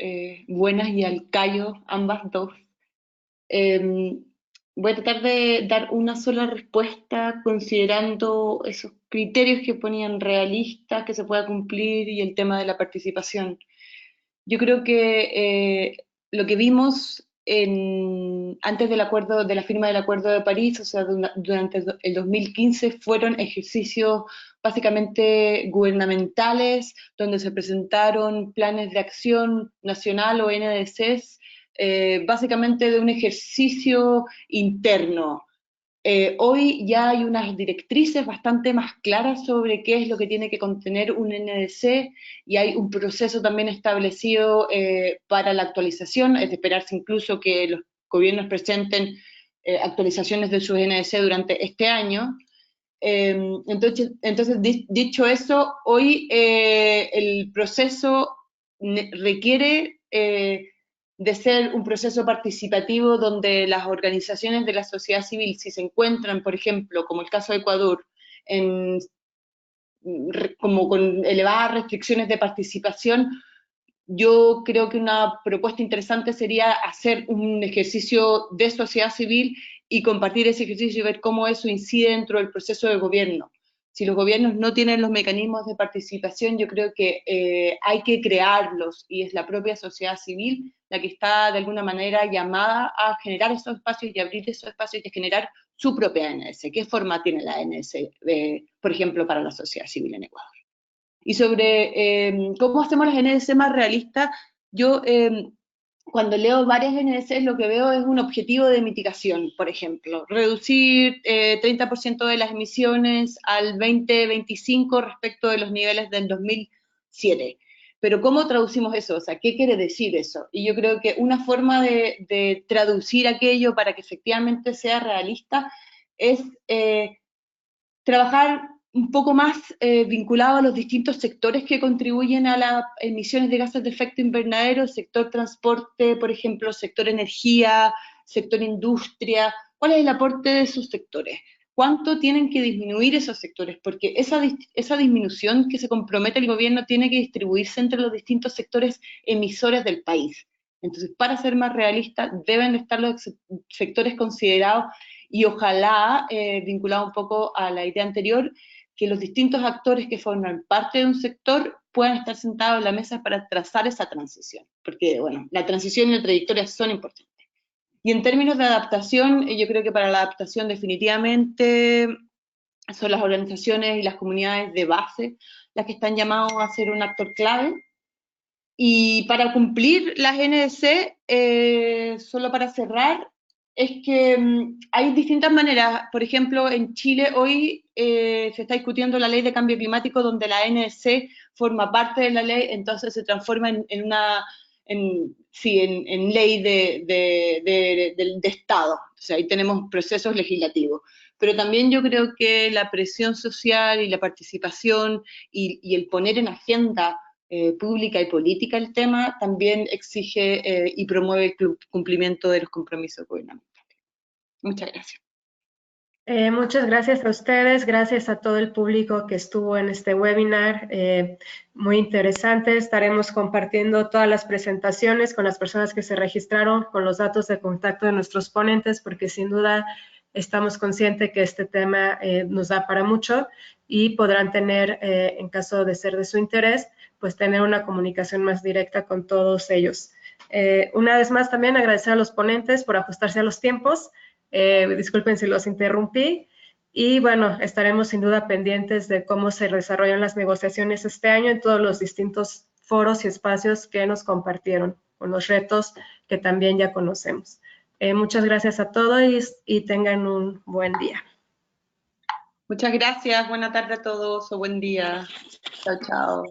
buenas y al callo, ambas dos. Voy a tratar de dar una sola respuesta considerando esos criterios que ponían realistas, que se pueda cumplir y el tema de la participación. Yo creo que lo que vimos antes del acuerdo, de la firma del Acuerdo de París, o sea, durante el 2015, fueron ejercicios básicamente gubernamentales, donde se presentaron planes de acción nacional o NDCs, básicamente de un ejercicio interno. Hoy ya hay unas directrices bastante más claras sobre qué es lo que tiene que contener un NDC y hay un proceso también establecido para la actualización. Es de esperarse incluso que los gobiernos presenten actualizaciones de sus NDC durante este año. Entonces, dicho eso, hoy el proceso requiere de ser un proceso participativo donde las organizaciones de la sociedad civil, si se encuentran, por ejemplo, como el caso de Ecuador, como con elevadas restricciones de participación, yo creo que una propuesta interesante sería hacer un ejercicio de sociedad civil y compartir ese ejercicio y ver cómo eso incide dentro del proceso de gobierno. Si los gobiernos no tienen los mecanismos de participación, yo creo que hay que crearlos y es la propia sociedad civil la que está de alguna manera llamada a generar esos espacios y abrir esos espacios y a generar su propia ANS. ¿Qué forma tiene la ANS, por ejemplo, para la sociedad civil en Ecuador? Y sobre cómo hacemos las NDC más realistas, yo cuando leo varias NDC lo que veo es un objetivo de mitigación, por ejemplo, reducir 30% de las emisiones al 2025 respecto de los niveles del 2007. Pero ¿cómo traducimos eso? O sea, ¿qué quiere decir eso? Y yo creo que una forma de traducir aquello para que efectivamente sea realista es trabajar un poco más vinculado a los distintos sectores que contribuyen a las emisiones de gases de efecto invernadero, sector transporte, por ejemplo, sector energía, sector industria. ¿Cuál es el aporte de esos sectores? ¿Cuánto tienen que disminuir esos sectores? Porque esa disminución que se compromete el gobierno tiene que distribuirse entre los distintos sectores emisores del país. Entonces, para ser más realistas, deben estar los sectores considerados y ojalá, vinculado un poco a la idea anterior, que los distintos actores que forman parte de un sector puedan estar sentados en la mesa para trazar esa transición, porque, bueno, la transición y la trayectoria son importantes. Y en términos de adaptación, yo creo que para la adaptación definitivamente son las organizaciones y las comunidades de base las que están llamados a ser un actor clave. Y para cumplir las NDC, solo para cerrar, es que hay distintas maneras. Por ejemplo, en Chile hoy se está discutiendo la ley de cambio climático, donde la NDC forma parte de la ley, entonces se transforma en ley de Estado. O sea, ahí tenemos procesos legislativos. Pero también yo creo que la presión social y la participación y el poner en agenda pública y política el tema también exige y promueve el cumplimiento de los compromisos gubernamentales. Muchas gracias. Muchas gracias a ustedes, gracias a todo el público que estuvo en este webinar, muy interesante. Estaremos compartiendo todas las presentaciones con las personas que se registraron, con los datos de contacto de nuestros ponentes, porque sin duda estamos conscientes que este tema nos da para mucho y podrán tener, en caso de ser de su interés, pues tener una comunicación más directa con todos ellos. Una vez más también agradecer a los ponentes por ajustarse a los tiempos. Disculpen si los interrumpí. Y bueno, estaremos sin duda pendientes de cómo se desarrollan las negociaciones este año en todos los distintos foros y espacios que nos compartieron, con los retos que también ya conocemos. Muchas gracias a todos y tengan un buen día. Muchas gracias, buena tarde a todos o buen día. Chao, chao.